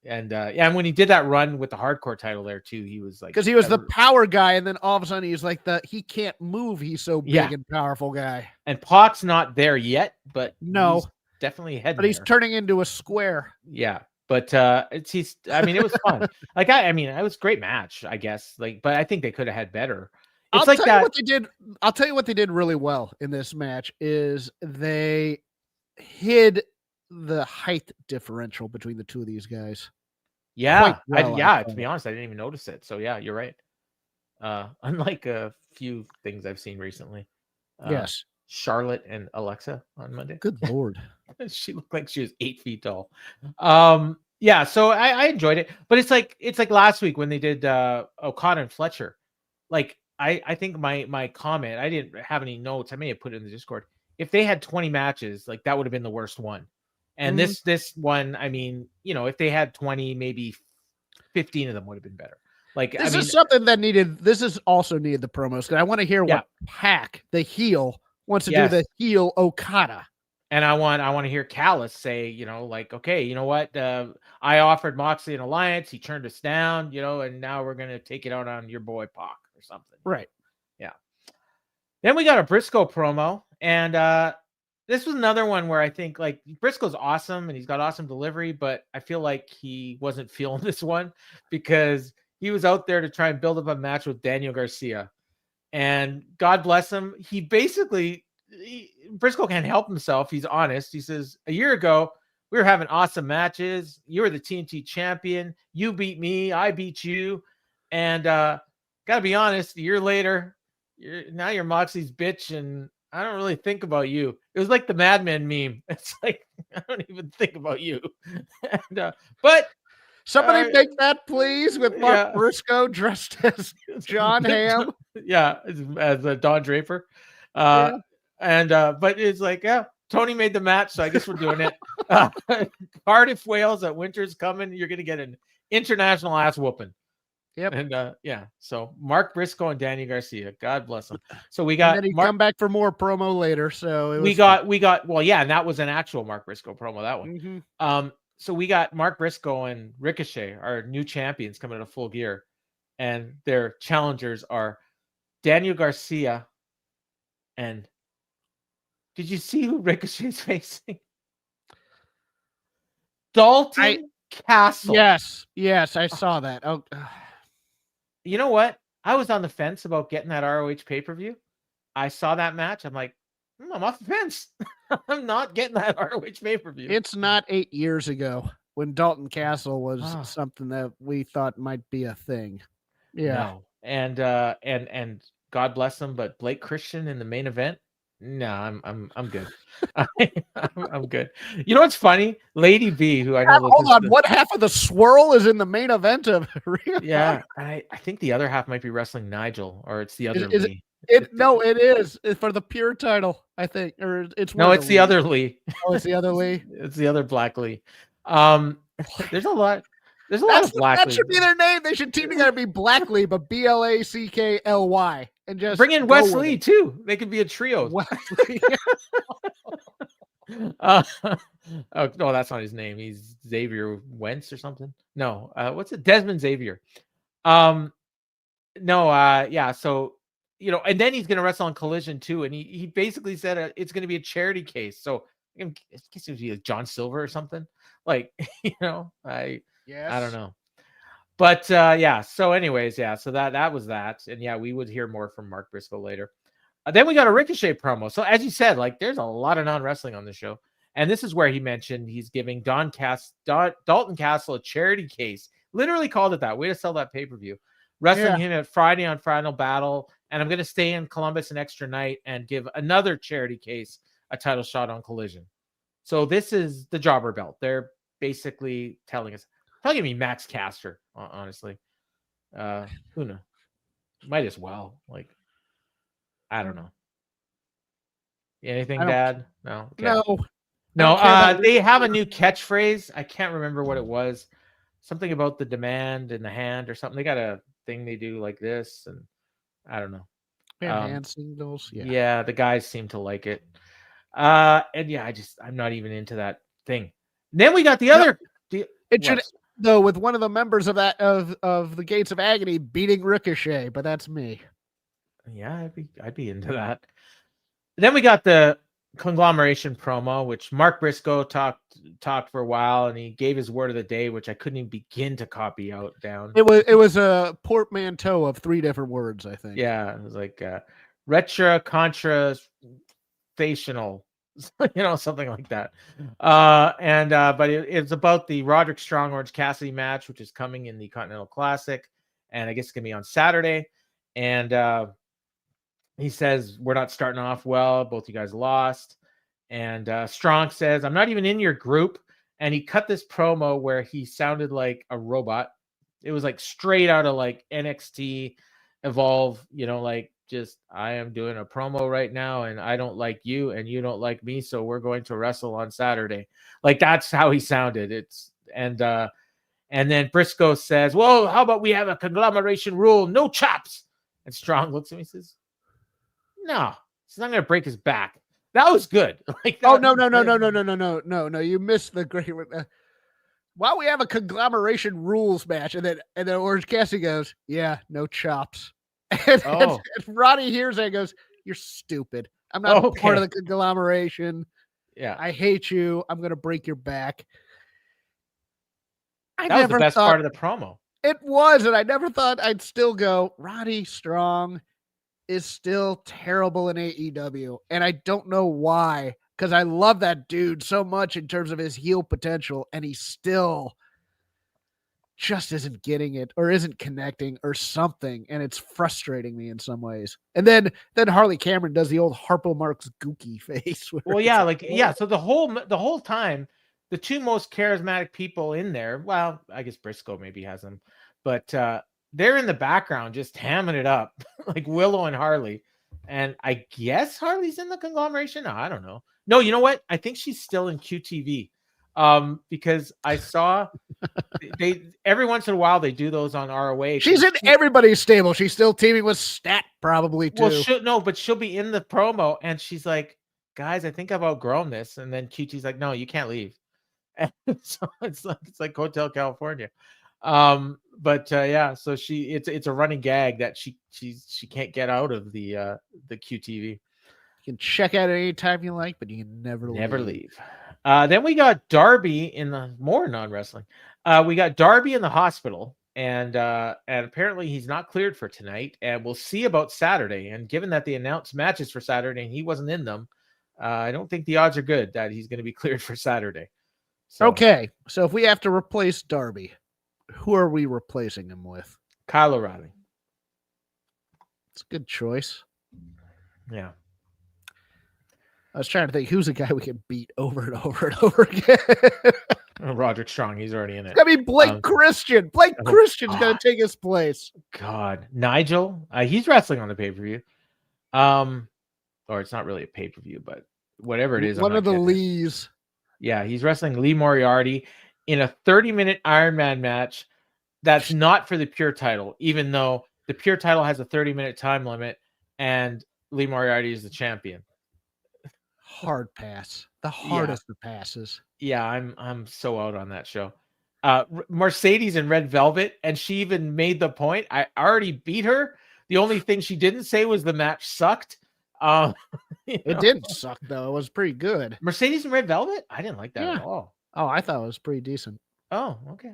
and when he did that run with the hardcore title there too, he was like, because he was the power guy, and then all of a sudden he's like he can't move. He's so big and powerful guy. And PAC's not there yet, but he's definitely heading. But he's turning into a square. Yeah, but it was fun. Like it was a great match, I guess. Like, but I think they could have had better. I'll tell you what they did really well in this match is they hid the height differential between the two of these guys. Yeah, to be honest, I didn't even notice it. So yeah, you're right. Unlike a few things I've seen recently. Yes. Charlotte and Alexa on Monday. Good Lord. She looked like she was 8 feet tall. So I enjoyed it, but it's like last week when they did Okada and Fletcher. Like I think my comment, I didn't have any notes. I may have put it in the Discord. If they had 20 matches, like that would have been the worst one. And this one, I mean, if they had 20, maybe 15 of them would have been better. Like this is something that needed. This is also needed the promos because I want to hear what PAC, the heel, wants to do the heel Okada. And I want to hear Callis say, like, okay, you know what? I offered Moxley an alliance. He turned us down, and now we're gonna take it out on your boy PAC or something. Right. Yeah. Then we got a Briscoe promo, and this was another one where I think like Briscoe's awesome and he's got awesome delivery, but I feel like he wasn't feeling this one because he was out there to try and build up a match with Daniel Garcia. And God bless him. He basically, Briscoe can't help himself. He's honest. He says, a year ago, we were having awesome matches. You were the TNT champion. You beat me. I beat you. And gotta be honest, a year later, now you're Moxley's bitch, and I don't really think about you. It was like the Madman meme. It's like, I don't even think about you. And, but somebody make that, please, with Mark Briscoe dressed as John Hamm. Yeah, as Don Draper. But it's like, yeah, Tony made the match, so I guess we're doing it. Cardiff, Wales at Winter's coming. You're going to get an international ass whooping. Yep. And so Mark Briscoe and Danny Garcia, God bless them. So we got and then come back for more promo later. So we got and that was an actual Mark Briscoe promo, that one. Mm-hmm. So we got Mark Briscoe and Ricochet, our new champions, coming to Full Gear, and their challengers are Daniel Garcia and did you see who Ricochet's facing? Dalton Castle. Yes, I saw that. Oh, you know what? I was on the fence about getting that ROH pay-per-view. I saw that match. I'm like, I'm off the fence. I'm not getting that ROH pay-per-view. It's not 8 years ago when Dalton Castle was something that we thought might be a thing. Yeah. No. And God bless him, but Blake Christian in the main event. No, I'm good. I'm good. You know what's funny? Lady B, who I know. Hold on, what half of the swirl is in the main event of? Yeah, I think the other half might be wrestling Nigel, or it's the other Lee. It is. It's for the pure title, I think, or it's it's the other Lee. Oh, it's the other Lee. It's the other Black Lee. There's a lot. There's a lot of Black. That should be their name. They should team together, be Black Lee, but BLACKLY, and just bring in Wes Lee too. They could be a trio. Oh no, that's not his name. He's Xavier Wentz or something. No, what's it? Desmond Xavier. So and then he's gonna wrestle on Collision too, and he basically said it's gonna be a charity case. So I guess it would be like John Silver or something. Like I don't know. But so anyways, so that was that. And we would hear more from Mark Briscoe later. Then we got a Ricochet promo. So as you said, like there's a lot of non-wrestling on the show. And this is where he mentioned he's giving Dalton Castle a charity case. Literally called it that. Way to sell that pay-per-view. Wrestling him at Friday on Final Battle. And I'm going to stay in Columbus an extra night and give another charity case a title shot on Collision. So this is the jobber belt. They're basically telling us. Probably give me Max Caster, honestly. Who knows? Might as well. Like, I don't know. Anything, Dad? No. Okay. No. They have a new catchphrase. I can't remember what it was. Something about the demand in the hand or something. They got a thing they do like this, and I don't know. Hand signals. Yeah, the guys seem to like it. I'm not even into that thing. Then we got the other. It should. Though with one of the members of that of the Gates of Agony beating Ricochet, but that's me. Yeah, I'd be into that. Then we got the conglomeration promo, which Mark Briscoe talked for a while, and he gave his word of the day, which I couldn't even begin to copy down. It was a portmanteau of 3 different words, I think. Yeah, it was like retro contra facial. Something like that. But it's about the Roderick Strong Orange Cassidy match, which is coming in the Continental Classic, and I guess it's gonna be on Saturday. And he says we're not starting off well. Both you guys lost. And Strong says I'm not even in your group. And he cut this promo where he sounded like a robot. It was like straight out of like NXT Evolve. Just I am doing a promo right now and I don't like you and you don't like me, so we're going to wrestle on Saturday. Like that's how he sounded. And then Briscoe says, well, how about we have a conglomeration rule, no chops? And Strong looks at me and says, no, he's not gonna break his back. That was good. No, you missed the great while we have a conglomeration rules match, and then Orange Cassidy goes, yeah, no chops. And Roddy hears that and goes, you're stupid. I'm not part of the conglomeration. Yeah. I hate you. I'm going to break your back. That was the best part of the promo. It was, and I never thought I'd still go, Roddy Strong is still terrible in AEW, and I don't know why, because I love that dude so much in terms of his heel potential, and he still just isn't getting it or isn't connecting or something, and it's frustrating me in some ways. And then Harley Cameron does the old Harpo Marx gookie face. Well, yeah, like yeah. So the whole time, the two most charismatic people in there. Well, I guess Briscoe maybe has them, but they're in the background just hamming it up, like Willow and Harley. And I guess Harley's in the conglomeration. No, I don't know. No, you know what? I think she's still in QTV, because I saw they every once in a while they do those on ROH. She's in everybody's stable. She's still teaming with Stat probably too. Well, but she'll be in the promo and she's like, guys, I think I've outgrown this. And then QT's like, no, you can't leave. And so it's like Hotel California. Yeah, so it's a running gag that she can't get out of the QTV. You can check out at any time you like, but you can never leave. Then we got Darby in the more non-wrestling. We got Darby in the hospital, and apparently he's not cleared for tonight, and we'll see about Saturday. And given that they announced matches for Saturday and he wasn't in them, I don't think the odds are good that he's going to be cleared for Saturday. So, okay, so if we have to replace Darby, who are we replacing him with? Kyle O'Reilly. It's a good choice. Yeah. I was trying to think who's a guy we can beat over and over and over again. Roderick Strong, he's already in it. It's gotta be Blake Christian. Blake Christian's gonna take his place. God, Nigel, he's wrestling on the pay-per-view. Or it's not really a pay-per-view, but whatever it is. One of the Lees. Yeah, he's wrestling Lee Moriarty in a 30-minute Iron Man match. That's not for the pure title, even though the pure title has a 30-minute time limit, and Lee Moriarty is the champion. Hard pass. The hardest of passes. Yeah, I'm so out on that show. Mercedes in Red Velvet, and she even made the point. I already beat her. The only thing she didn't say was the match sucked. It didn't suck though. It was pretty good. Mercedes in Red Velvet? I didn't like that at all. Oh, I thought it was pretty decent. Oh, okay.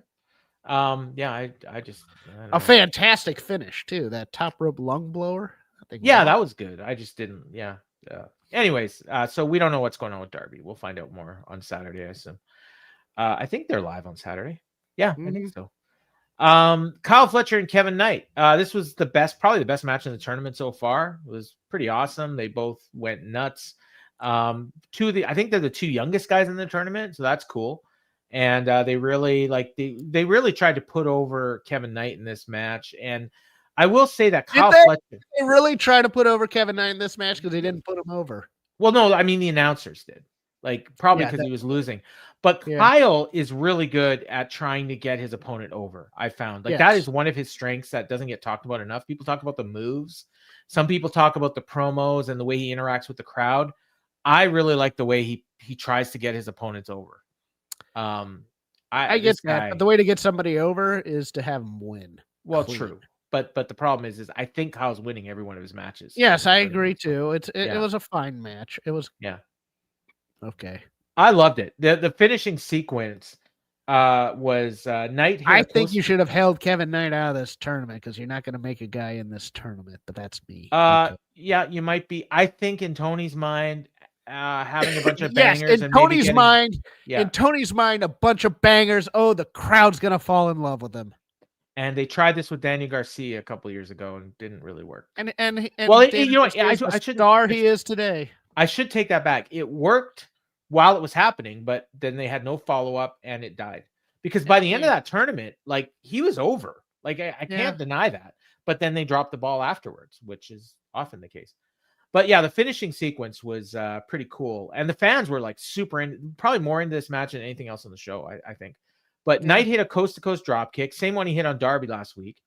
I just a fantastic finish too. That top rope lung blower. That was good. I just didn't. Yeah. Anyways, so we don't know what's going on with Darby. We'll find out more on Saturday, I assume. I think they're live on Saturday. Yeah, I think so. Kyle Fletcher and Kevin Knight. This was probably the best match in the tournament so far. It was pretty awesome. They both went nuts. I think they're the two youngest guys in the tournament, so that's cool. And they really they really tried to put over Kevin Knight in this match. And I will say that Kyle Fletcher. They really try to put over Kevin Knight in this match because they didn't put him over. Well, no, I mean the announcers did. Probably because he was losing. But Kyle is really good at trying to get his opponent over. I found that is one of his strengths that doesn't get talked about enough. People talk about the moves. Some people talk about the promos and the way he interacts with the crowd. I really like the way he tries to get his opponents over. I get that, but the way to get somebody over is to have him win. Well, true. But the problem is I think Kyle's winning every one of his matches. Yes, I agree too. It was a fine match. It was okay. I loved it. The finishing sequence was Knight. I think you should have held Kevin Knight out of this tournament because you're not going to make a guy in this tournament. But that's me. Yeah, you might be. I think in Tony's mind, having a bunch of bangers. In Tony's mind, a bunch of bangers. Oh, the crowd's going to fall in love with him. And they tried this with Daniel Garcia a couple years ago and didn't really work. And well, you know what? I should star he is today. I should take that back. It worked while it was happening, but then they had no follow up and it died. Because by the end of that tournament, he was over. I can't deny that. But then they dropped the ball afterwards, which is often the case. But yeah, the finishing sequence was pretty cool, and the fans were probably more into this match than anything else on the show. I think. But Knight hit a coast-to-coast drop kick, same one he hit on Darby last week.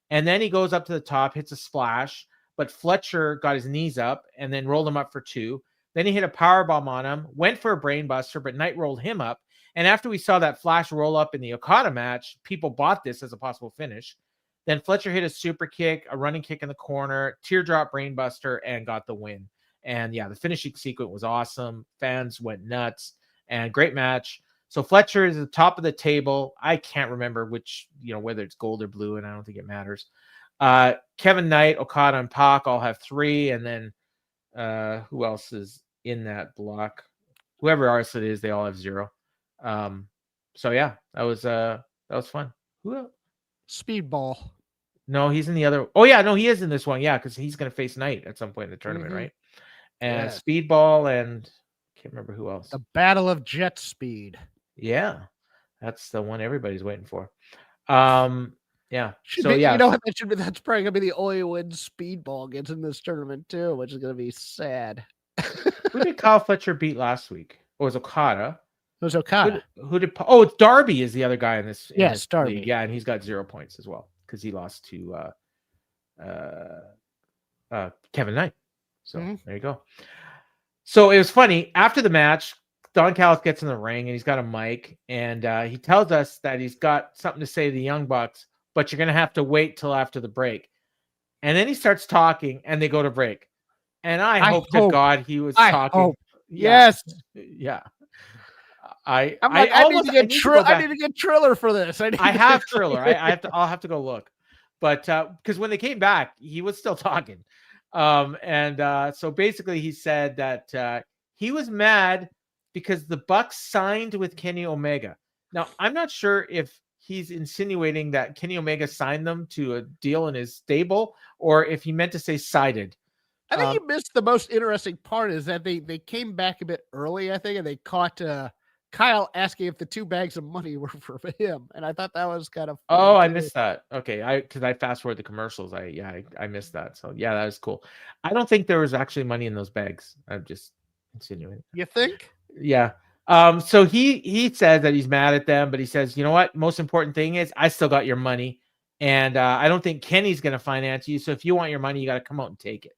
And then he goes up to the top, hits a splash, but Fletcher got his knees up and then rolled him up for 2. Then he hit a powerbomb on him, went for a brain buster, but Knight rolled him up. And after we saw that flash roll up in the Okada match, people bought this as a possible finish. Then Fletcher hit a super kick, a running kick in the corner, teardrop brain buster, and got the win. And yeah, the finishing sequence was awesome. Fans went nuts and great match. So Fletcher is the top of the table. I can't remember which, whether it's gold or blue, and I don't think it matters. Kevin Knight, Okada, and PAC all have 3, and then who else is in that block? Whoever else it is, they all have 0. So yeah, that was fun. Who else? Speedball. No, he's in the other. Oh yeah, no, he is in this one. Yeah, because he's gonna face Knight at some point in the tournament, right? And Yes. Speedball, and can't remember who else. The Battle of Jet Speed. Yeah, that's the one everybody's waiting for. Yeah. That's probably gonna be the only win Speedball gets in this tournament too, which is gonna be sad. Who did Kyle Fletcher beat last week? It was Okada. It was Okada. Who did? Oh, it's Darby is the other guy in this. Yes, Darby. League. Yeah, and he's got 0 points as well because he lost to Kevin Knight. So there you go. So it was funny. After the match, Don Callis gets in the ring and he's got a mic and he tells us that he's got something to say to the Young Bucks, but you're going to have to wait till after the break. And then he starts talking and they go to break. And I hope to God he was talking. Hope. Yes. Yeah. I need to get Triller for this. I have Triller. I'll have to go look. But because when they came back, he was still talking. So basically he said that he was mad because the Bucks signed with Kenny Omega. Now, I'm not sure if he's insinuating that Kenny Omega signed them to a deal in his stable or if he meant to say sided. I think you missed the most interesting part is that they came back a bit early, I think, and they caught Kyle asking if the 2 bags of money were for him. And I thought that was kind of funny. Oh, I missed that. Okay. Because I fast forward the commercials. I missed that. So yeah, that was cool. I don't think there was actually money in those bags. I'm just insinuating. You think? Yeah. So he says that he's mad at them, but he says, you know what? Most important thing is I still got your money. And I don't think Kenny's going to finance you. So if you want your money, you got to come out and take it.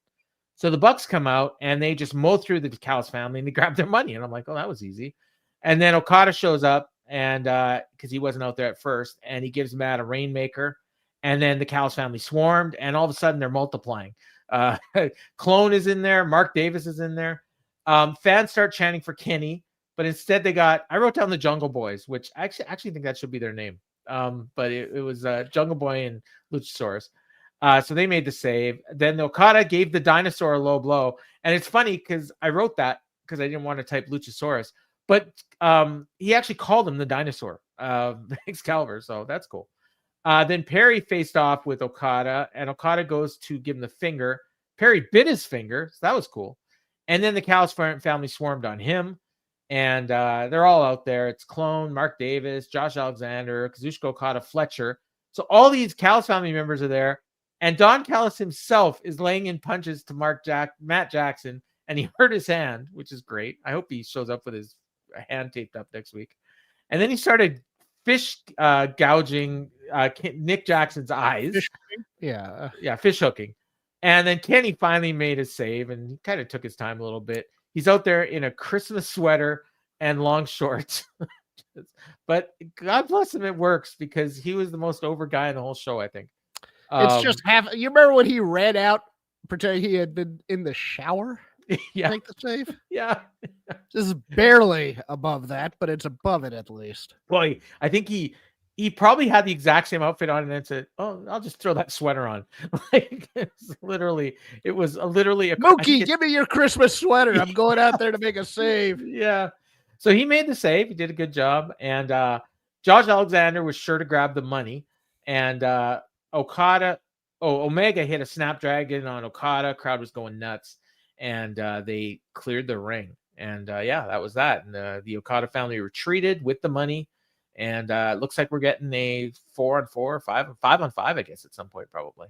So the Bucks come out and they just mow through the Callis family and they grab their money. And I'm like, oh, that was easy. And then Okada shows up and because he wasn't out there at first, and he gives Matt a Rainmaker. And then the Callis family swarmed, and all of a sudden they're multiplying. Clone is in there. Mark Davis is in there. Fans start chanting for Kenny, but instead I wrote down the Jungle Boys, which I actually think that should be their name. But it was Jungle Boy and Luchasaurus. So they made the save. Then Okada gave the dinosaur a low blow. And it's funny because I wrote that because I didn't want to type Luchasaurus. But he actually called him the dinosaur, Excalibur. So that's cool. Then Perry faced off with Okada, and Okada goes to give him the finger. Perry bit his finger. So that was cool. And then the Callis family swarmed on him. And they're all out there. It's Clone, Mark Davis, Josh Alexander, Kazuchika Okada, Fletcher. So all these Callis family members are there. And Don Callis himself is laying in punches to Matt Jackson. And he hurt his hand, which is great. I hope he shows up with his hand taped up next week. And then he started fish gouging Nick Jackson's eyes. Fish hooking. And then Kenny finally made his save, and he kind of took his time a little bit. He's out there in a Christmas sweater and long shorts. But God bless him, it works because he was the most over guy in the whole show, I think. It's just you remember when he ran out pretending he had been in the shower? Yeah. Make the save? Yeah. This is barely above that, but it's above it at least. Well, I think he probably had the exact same outfit on and then said, oh, I'll just throw that sweater on. Like it was literally a Mookie, give me your Christmas sweater. I'm going out there to make a save. Yeah. So he made the save. He did a good job. And Josh Alexander was sure to grab the money. And Omega hit a Snapdragon on Okada. Crowd was going nuts. And they cleared the ring. And that was that. And the Okada family retreated with the money. And it looks like we're getting a 4-on-4, 5-on-5, I guess, at some point, probably.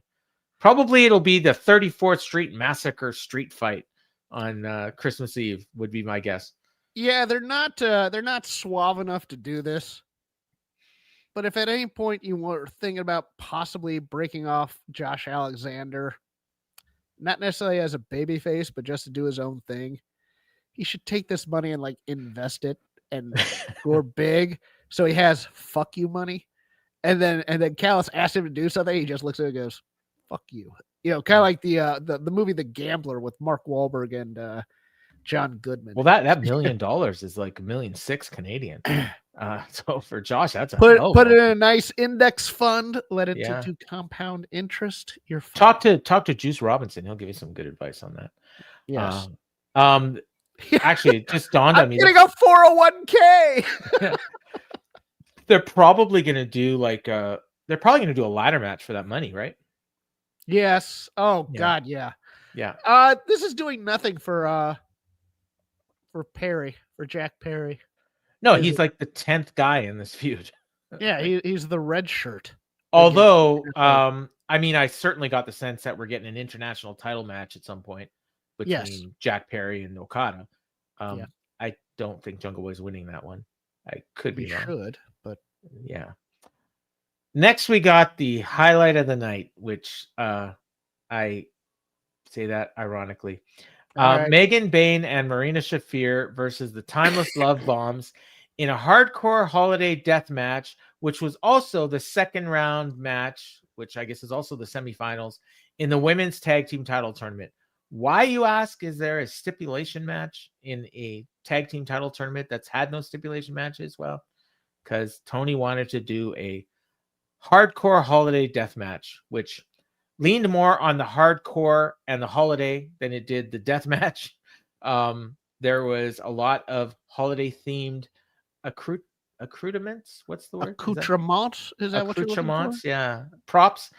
Probably it'll be the 34th Street Massacre street fight on Christmas Eve, would be my guess. Yeah, they're not suave enough to do this. But if at any point you were thinking about possibly breaking off Josh Alexander, not necessarily as a babyface, but just to do his own thing, he should take this money and invest it and go big. So he has fuck you money. And then Callis asked him to do something. He just looks at it and goes, fuck you. You know, kind of like the movie The Gambler with Mark Wahlberg and John Goodman. Well, that $1 million is like $1.6 million Canadian. So for Josh, that's a Put hell it of in a a nice index fund. Let it yeah. to compound interest. You're fine. Talk to Juice Robinson. He'll give you some good advice on that. Yes. Actually, it just dawned I'm on me. getting a 401k. They're probably gonna do they're probably gonna do a ladder match for that money, right? Yes. Oh Yeah. God, yeah. Yeah. This is doing nothing for Perry, for Jack Perry. No, Is he's it? like the 10th guy in this feud. Yeah, he's the red shirt. Although, I mean, I certainly got the sense that we're getting an international title match at some point between Jack Perry and Okada. Yeah. I don't think Jungle Boy's winning that one. I could be wrong. Should, but yeah. Next, we got the highlight of the night, which I say that ironically. right. Megan Bayne and Marina Shafir versus the Timeless Love Bombs in a hardcore holiday death match, which was also the second round match, which I guess is also the semifinals in the women's tag team title tournament. Why, you ask, is there a stipulation match in a tag team title tournament that's had no stipulation matches? Well, because Tony wanted to do a hardcore holiday death match, which leaned more on the hardcore and the holiday than it did the death match. There was a lot of holiday themed accoutrements. What's the word? Accoutrements? Is that what you're looking for? Yeah. Props.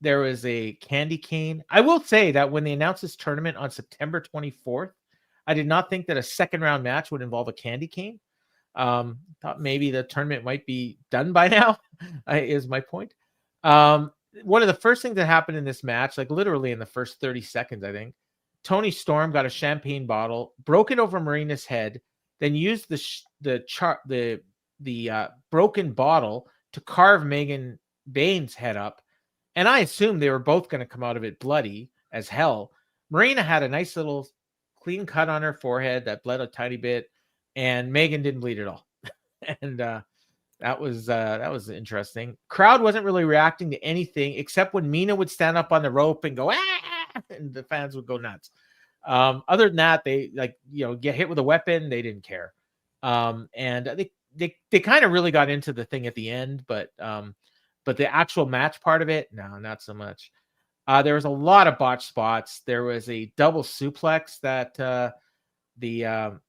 There was a candy cane. I will say that when they announced this tournament on September 24th, I did not think that a second round match would involve a candy cane. Thought maybe the tournament might be done by now, is my point. One of the first things that happened in this match, like literally in the first 30 seconds, I think, Tony Storm got a champagne bottle, broke it over Marina's head, then used the broken bottle to carve Megan Bayne's head up. And I assumed they were both going to come out of it bloody as hell. Marina had a nice little clean cut on her forehead that bled a tiny bit, and Megan didn't bleed at all. And that was interesting. Crowd wasn't really reacting to anything except when Mina would stand up on the rope and go, ah, and the fans would go nuts. Other than that, they get hit with a weapon. They didn't care. And they kind of really got into the thing at the end, but the actual match part of it, no, not so much. There was a lot of botched spots. There was a double suplex that the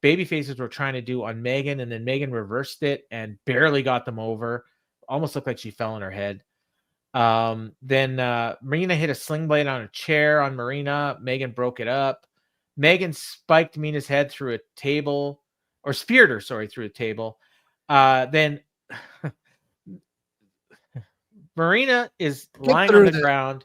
baby faces were trying to do on Megan, and then Megan reversed it and barely got them over. Almost looked like she fell on her head. Then Marina hit a sling blade on a chair on Marina. Megan broke it up. Megan spiked Mina's head through a table, or speared her, through a table. Then Marina is lying on the ground,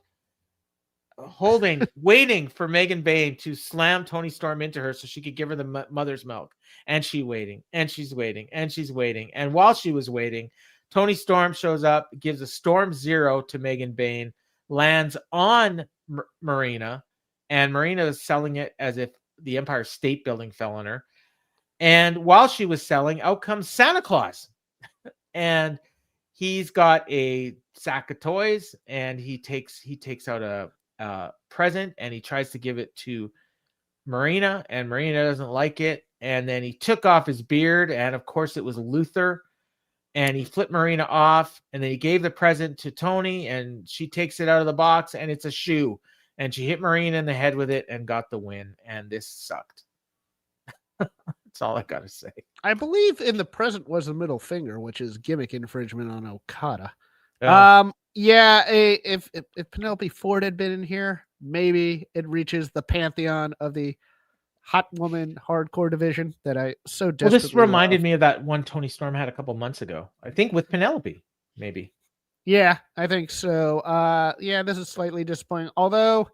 waiting for Megan Bayne to slam Tony Storm into her so she could give her the mother's milk. And she's waiting. And while she was waiting, Tony Storm shows up, gives a Storm Zero to Megan Bayne, lands on Marina, and Marina is selling it as if the Empire State Building fell on her. And while she was selling, out comes Santa Claus. And he's got a sack of toys, and he takes out a present, and he tries to give it to Marina, and Marina doesn't like it. And then he took off his beard, and of course it was Luther, and he flipped Marina off, and then he gave the present to Tony, and she takes it out of the box, and it's a shoe, and she hit Marina in the head with it and got the win. And this sucked. That's all I gotta say. I believe in the present was the middle finger, which is gimmick infringement on Okada. If Penelope Ford had been in here, maybe it reaches the pantheon of the hot woman hardcore division that I so desperately Well, this reminded me of that one Tony Storm had a couple months ago. I think with Penelope, maybe. Yeah, I think so. This is slightly disappointing. Although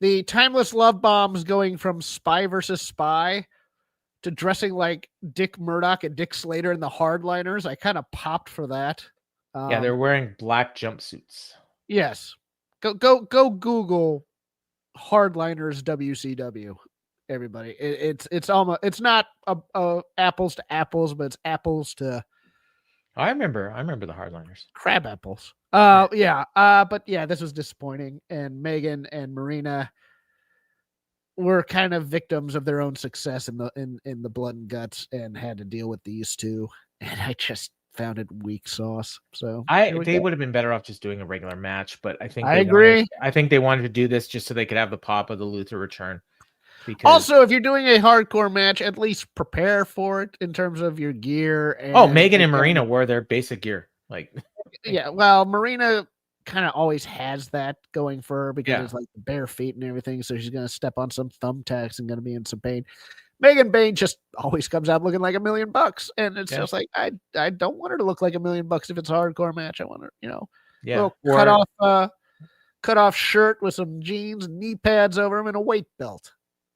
the Timeless Love Bombs going from Spy versus Spy to dressing like Dick Murdoch and Dick Slater in the Hardliners, I kind of popped for that. They're wearing black jumpsuits. Yes. Go Google Hardliners WCW. Everybody. It's almost, it's not apples to apples, but it's apples to I remember the Hardliners. Crab apples. But yeah, this was disappointing. And Megan and Marina were kind of victims of their own success in the blood and guts and had to deal with these two. And I just found it weak sauce. So they would have been better off just doing a regular match, but I think I agree. I think they wanted to do this just so they could have the pop of the Luther return. Because also, if you're doing a hardcore match, at least prepare for it in terms of your gear. And Megan and Marina wore their basic gear. Like, yeah, well, Marina kind of always has that going for her because it's like bare feet and everything. So she's gonna step on some thumbtacks and gonna be in some pain. Megan Bain just always comes out looking like $1 million, and it's just like I don't want her to look like $1 million if it's a hardcore match. I want her, little cut off shirt with some jeans, knee pads over them, and a weight belt.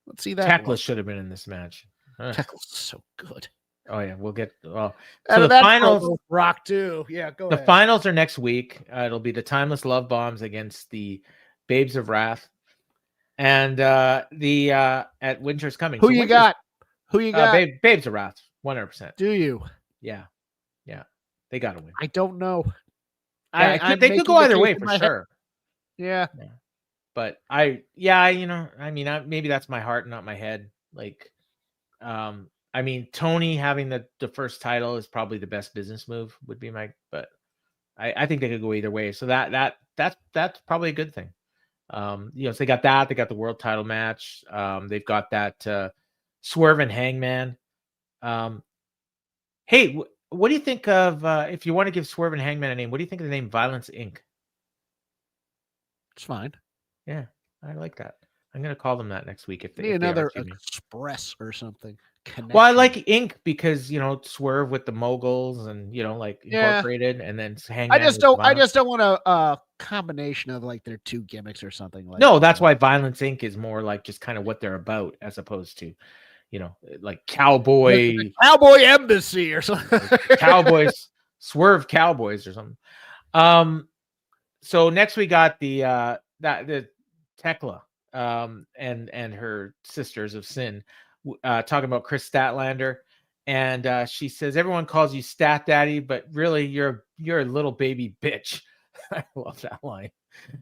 Let's see that. Tekla should have been in this match. Tekla's so good. Oh yeah, we'll get so the finals rock too. Yeah, go ahead. The finals are next week. It'll be the Timeless Love Bombs against the Babes of Wrath, and the at Winter's Coming. Who you got? Babes of Wrath, 100%. Do you? Yeah, they got to win. I don't know. They could go either way for sure. Yeah. But maybe that's my heart, not my head. Like, Tony having the first title is probably the best business move would be but I think they could go either way. So that's probably a good thing. So they got that, they got the world title match. They've got that Swerve and Hangman. Hey, what do you think of, if you want to give Swerve and Hangman a name, what do you think of the name Violence Inc? It's fine. Yeah, I like that. I'm going to call them that next week. If they need another Express or something. Connection. Well, I like Inc. because Swerve with the moguls and incorporated, and then Hangman. I just don't want a combination of like their two gimmicks or something like. No, that's why Violence Inc. is more like just kind of what they're about, as opposed to, like Cowboy Embassy or something. Cowboys, Swerve Cowboys or something. So next we got the Tekla and her Sisters of Sin talking about Chris Statlander, and she says everyone calls you Stat Daddy, but really you're a little baby bitch. I love that line.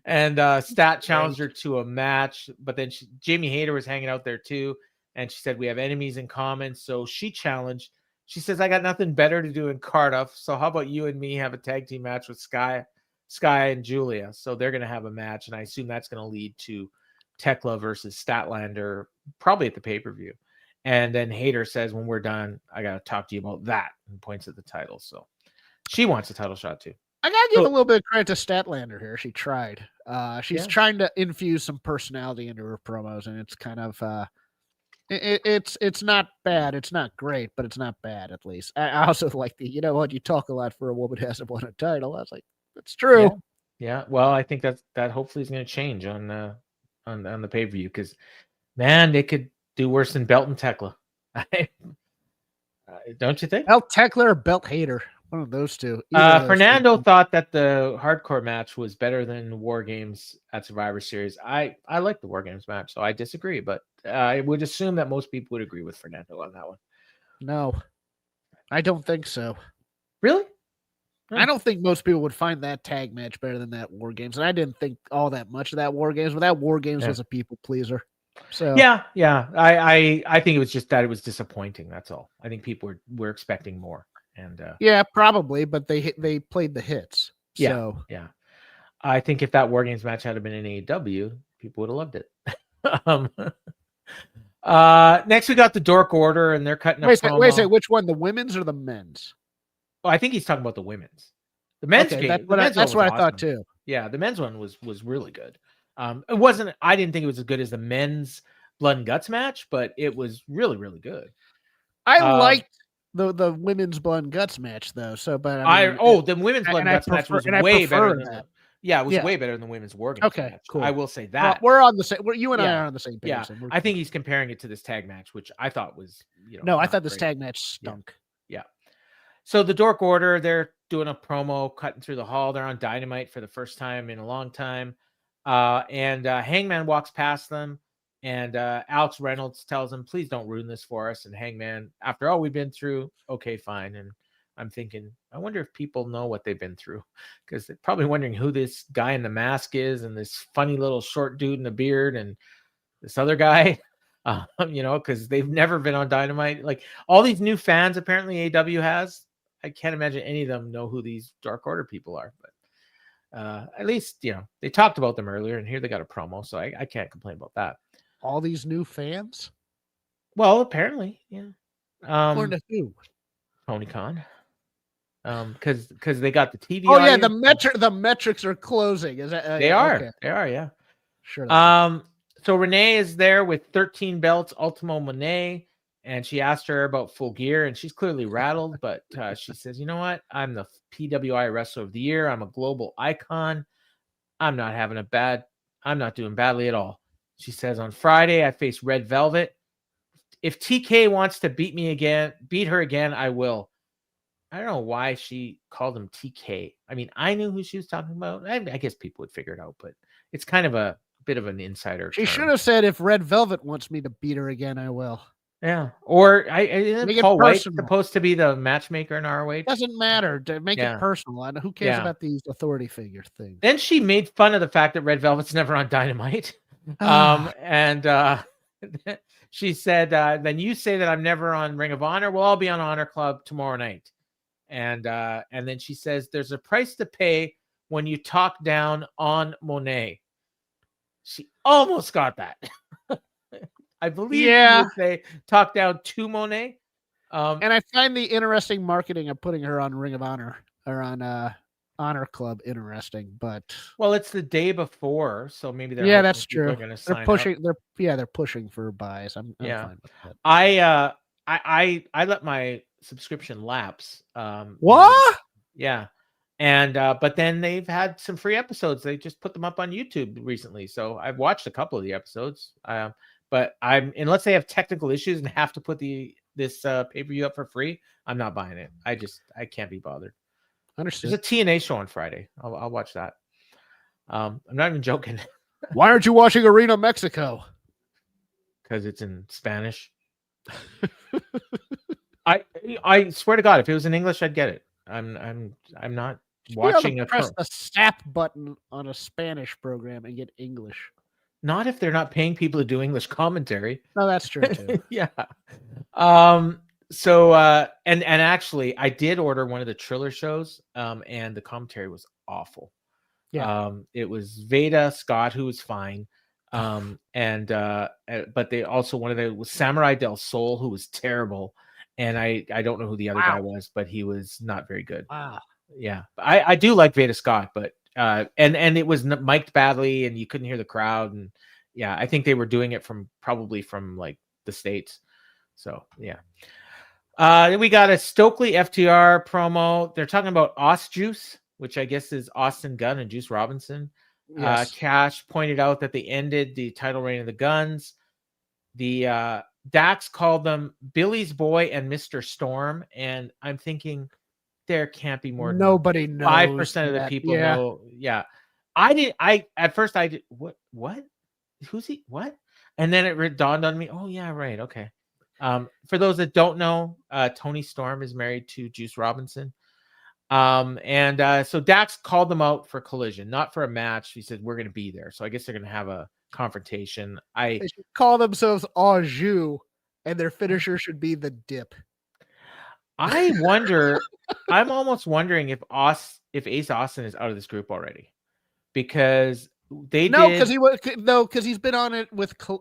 And Stat challenged her to a match, but then Jamie Hayter was hanging out there too, and she said we have enemies in common, so she challenged. She says I got nothing better to do in Cardiff, so how about you and me have a tag team match with Sky and Julia? So they're going to have a match, and I assume that's going to lead to Tekla versus Statlander, probably at the pay-per-view. And then Hayter says, when we're done, I got to talk to you about that, and points at the title. So she wants a title shot too. I got to give a little bit of credit to Statlander here. She tried. She's trying to infuse some personality into her promos, and it's kind of it's not bad. It's not great, but it's not bad at least. I also like you talk a lot for a woman who hasn't won a title. I was like, that's true. Yeah. Well, I think that hopefully is going to change on the pay-per-view, because man, they could do worse than Belt and Tekla. Don't you think? Belt Tekla or Belt Hater, one of those two. Fernando thought that the hardcore match was better than War Games at Survivor Series. I like the War Games match, so I disagree, but I would assume that most people would agree with Fernando on that one. No, I don't think so. Really? I don't think most people would find that tag match better than that War Games, and I didn't think all that much of that War Games, but that War Games was a people pleaser. So yeah. I think it was just that it was disappointing. That's all. I think people were expecting more, and yeah, probably, but they played the hits. Yeah, so. Yeah. I think if that War Games match had been in AEW, people would have loved it. Next we got the Dork Order, and they're cutting up. Wait a second, which one? The women's or the men's? Oh, I think he's talking about the women's. The men's game. That's what I thought too. Yeah, the men's one was really good. It wasn't. I didn't think it was as good as the men's Blood and Guts match, but it was really, really good. I liked the women's Blood and Guts match though. So, but the women's Blood and Guts match was way better than that. Yeah, it was way better than the women's War Games match. Cool. I will say that. We're on the same. You and I are on the same page. Yeah, I think he's comparing it to this tag match, which I thought was No, I thought this tag match stunk. Yeah. So the Dork Order, they're doing a promo, cutting through the hall. They're on Dynamite for the first time in a long time. And Hangman walks past them, and Alex Reynolds tells him, please don't ruin this for us. And Hangman, after all we've been through, okay, fine. And I'm thinking, I wonder if people know what they've been through, because they're probably wondering who this guy in the mask is, and this funny little short dude in the beard, and this other guy. because they've never been on Dynamite. Like all these new fans, apparently AEW has. I can't imagine any of them know who these Dark Order people are, but at least they talked about them earlier, and here they got a promo, so I can't complain about that. All these new fans? Well, apparently, yeah. According to who? Tony Khan. Because they got the TV. Oh yeah, the metrics are closing. Is that they are? Okay. They are, yeah. Sure. So Renee is there with 13 belts, Ultimo Monet, and she asked her about Full Gear, and she's clearly rattled, but she says, "You know what? I'm the PWI Wrestler of the Year. I'm a global icon. I'm not doing badly at all." She says, "On Friday, I face Red Velvet. If TK wants to beat her again, I will." I don't know why she called him TK. I mean, I knew who she was talking about. I guess people would figure it out, but it's kind of a bit of an insider She term. should have said, "If Red Velvet wants me to beat her again, I will." Yeah. Or isn't Make Paul it White personal. supposed to be the matchmaker in ROH? Doesn't matter. To make it personal. And who cares about these authority figure things? Then she made fun of the fact that Red Velvet's never on Dynamite. And she said, "Then you say that I'm never on Ring of Honor. Well, I'll be on Honor Club tomorrow night." And then she says, "There's a price to pay when you talk down on Monet." She almost got that. I believe you would say talk down to Monet. And I find the interesting marketing of putting her on Ring of Honor or on Honor Club interesting, but it's the day before, so maybe they're that's true. They're pushing. They're pushing for buys. I'm fine with that. I let my subscription lapse. What? Yeah. And but then they've had some free episodes. They just put them up on YouTube recently, so I've watched a couple of the episodes. But unless they have technical issues and have to put this pay-per-view up for free, I'm not buying it. I can't be bothered. Understood. There's a TNA show on Friday. I'll watch that. I'm not even joking. Why aren't you watching Arena Mexico? Because it's in Spanish. I swear to God, if it was in English, I'd get it. I'm not watching press the SAP button on a Spanish program and get English. Not if they're not paying people to do English commentary. No, that's true too. Yeah. So and actually I did order one of the Triller shows, and the commentary was awful. Yeah. It was Veda Scott, who was fine. But they also was Samurai Del Sol, who was terrible. And I don't know who the other guy was, but he was not very good. Wow. Yeah. I do like Veda Scott, but and it was mic'd badly and you couldn't hear the crowd. And yeah, I think they were doing it probably from like the States. So yeah. We got a Stokely FTR promo. They're talking about Os Juice, which I guess is Austin Gunn and Juice Robinson. Yes. Cash pointed out that they ended the title reign of the Guns. The Dax called them Billy's Boy and Mr. Storm, and I'm thinking there can't be more. Nobody knows. 5% of the people know. Yeah, at first I did. What? Who's he? What? And then it dawned on me. Oh yeah, right. Okay. For those that don't know, Tony Storm is married to Juice Robinson. So Dax called them out for Collision, not for a match. He said, we're going to be there. So I guess they're going to have a confrontation. They should call themselves Au Jus, and their finisher should be the dip. I wonder, I'm almost wondering if Ace Austin is out of this group already, because because he's been on it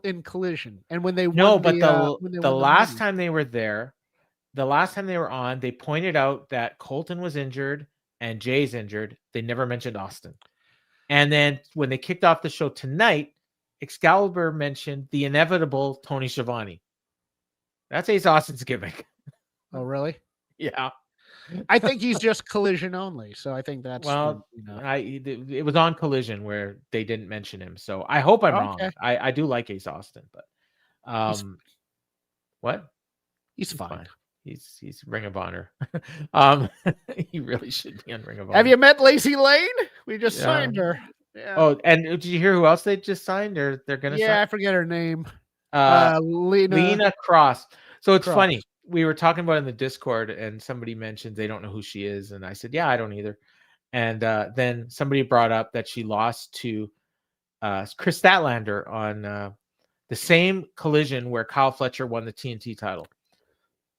in Collision, and when they the last time they were there, the last time they were on, they pointed out that Colton was injured and Jay's injured. They never mentioned Austin. And then when they kicked off the show tonight, Excalibur mentioned the inevitable Tony Schiavone. That's Ace Austin's gimmick. Oh, really? Yeah. I think he's just Collision only. So I think that's it was on Collision where they didn't mention him. So I hope I'm wrong. I do like Ace Austin, but what? He's fine. He's Ring of Honor. He really should be on Ring of Honor. Have you met Lacey Lane? We just signed her. Yeah. Oh, and did you hear who else they just signed? Or they're gonna sign? I forget her name. Lena Cross. So it's funny. We were talking about it in the Discord, and somebody mentioned they don't know who she is, and I said, "Yeah, I don't either." And then somebody brought up that she lost to Chris Statlander on The same Collision where Kyle Fletcher won the TNT title.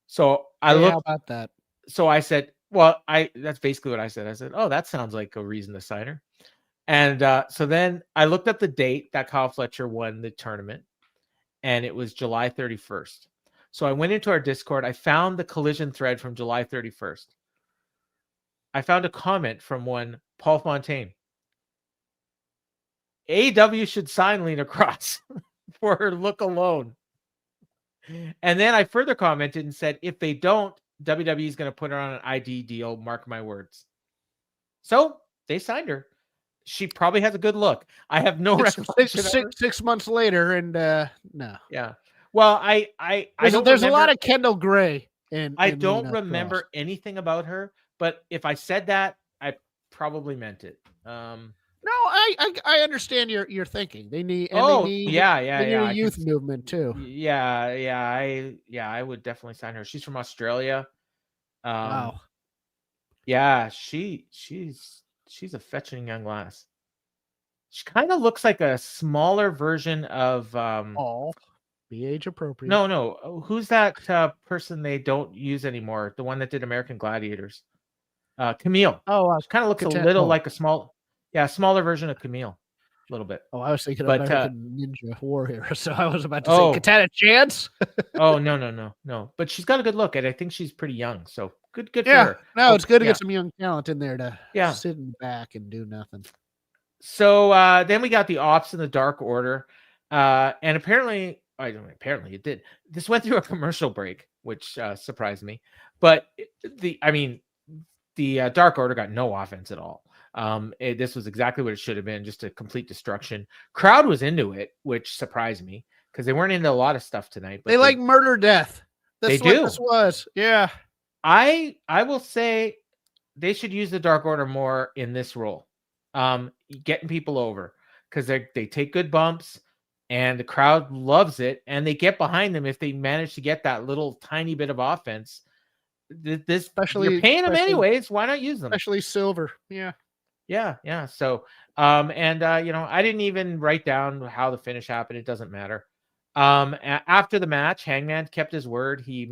So I Hey, looked. how about that? So I said, well, that's basically what I said. I said, oh, that sounds like a reason to sign her. And so then I looked up the date that Kyle Fletcher won the tournament, and it was July 31st. So I went into our Discord. I found the Collision thread from July 31st. I found a comment from one Paul Fontaine. AEW should sign Lena Cross for her look alone. And then I further commented and said, if they don't, WWE is going to put her on an ID deal. Mark my words. So they signed her. She probably has a good look. I have no recollection. 6 months later, and no. Yeah. Well, there's a lot of Kendall Gray. I don't remember anything about her, but if I said that, I probably meant it. No, I understand your thinking. They need a youth movement too. I would definitely sign her. She's from Australia. Wow. Yeah, she's a fetching young lass. She kind of looks like a smaller version of be age appropriate. No. Who's that person they don't use anymore? The one that did American Gladiators. Camille. She kind of looks a little like a smaller version of Camille. A little bit. I was thinking of American Ninja Warrior, so I was about to say Katana Chance. No. But she's got a good look, and I think she's pretty young. So good for her. No, it's good to get some young talent in there to sit in the back and do nothing. So then we got the Ops in the Dark Order, and apparently it did. This went through a commercial break, which surprised me. But the Dark Order got no offense at all. This was exactly what it should have been, just a complete destruction. Crowd was into it, which surprised me because they weren't into a lot of stuff tonight. But they like murder death. That's what this was. Yeah. I will say they should use the Dark Order more in this role. Getting people over because they take good bumps and the crowd loves it and they get behind them if they manage to get that little tiny bit of offense. Especially you're paying them anyways. Why not use them? Especially Silver. Yeah. So, I didn't even write down how the finish happened. It doesn't matter. After the match, Hangman kept his word. He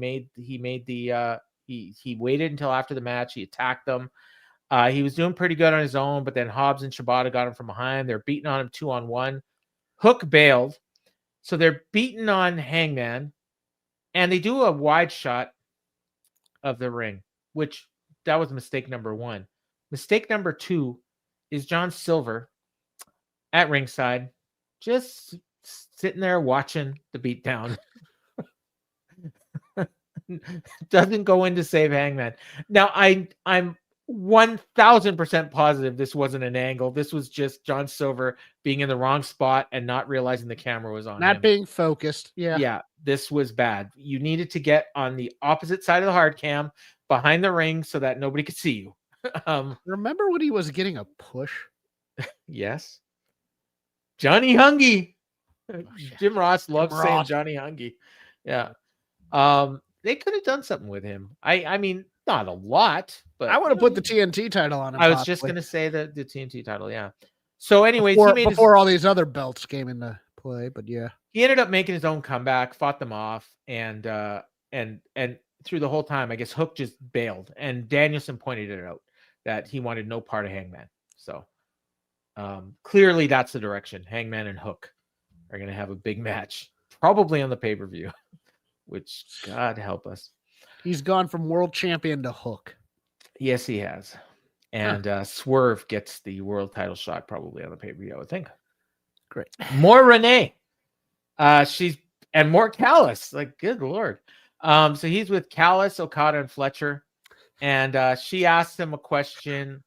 waited until after the match. He attacked them. He was doing pretty good on his own, but then Hobbs and Shibata got him from behind. They're beating on him 2-on-1. Hook bailed. So they're beating on Hangman, and they do a wide shot of the ring, which that was mistake number 1. Mistake number 2 is John Silver at ringside, just sitting there watching the beatdown. Doesn't go in to save Hangman. Now, I'm 1000% positive this wasn't an angle. This was just John Silver being in the wrong spot and not realizing the camera was on him. Not being focused. Yeah, this was bad. You needed to get on the opposite side of the hard cam behind the ring so that nobody could see you. Remember when he was getting a push? Yes. Johnny Hungy. Jim Ross loves saying Johnny Hungy. Yeah. They could have done something with him. I mean, not a lot, but I would have put the TNT title on him. I was just going to say the TNT title. Yeah. So anyways, before all these other belts came into play, but yeah, he ended up making his own comeback, fought them off, and through the whole time, I guess Hook just bailed, and Danielson pointed it out that he wanted no part of Hangman. So clearly that's the direction. Hangman and Hook are going to have a big match, probably on the pay-per-view, which God help us. He's gone from world champion to Hook. Yes, he has. And Swerve gets the world title shot probably on the pay-per-view, I would think. Great. More Renee. And more Callis. Like, good Lord. So he's with Callis, Okada, and Fletcher. And she asked him a question.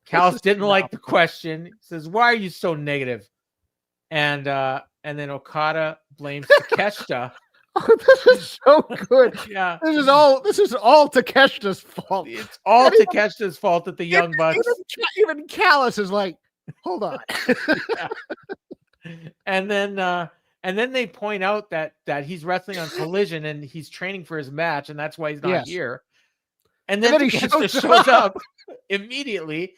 Callis didn't like the question. He says, "Why are you so negative?" And then Okada blames Takeshita. Oh, this is so good. Yeah. This is all Takeshita's fault. It's all Takeshita's fault that the Young Bucks. Even Callis is like, hold on. And then they point out that he's wrestling on Collision and he's training for his match, and that's why he's not here. And then he shows up immediately.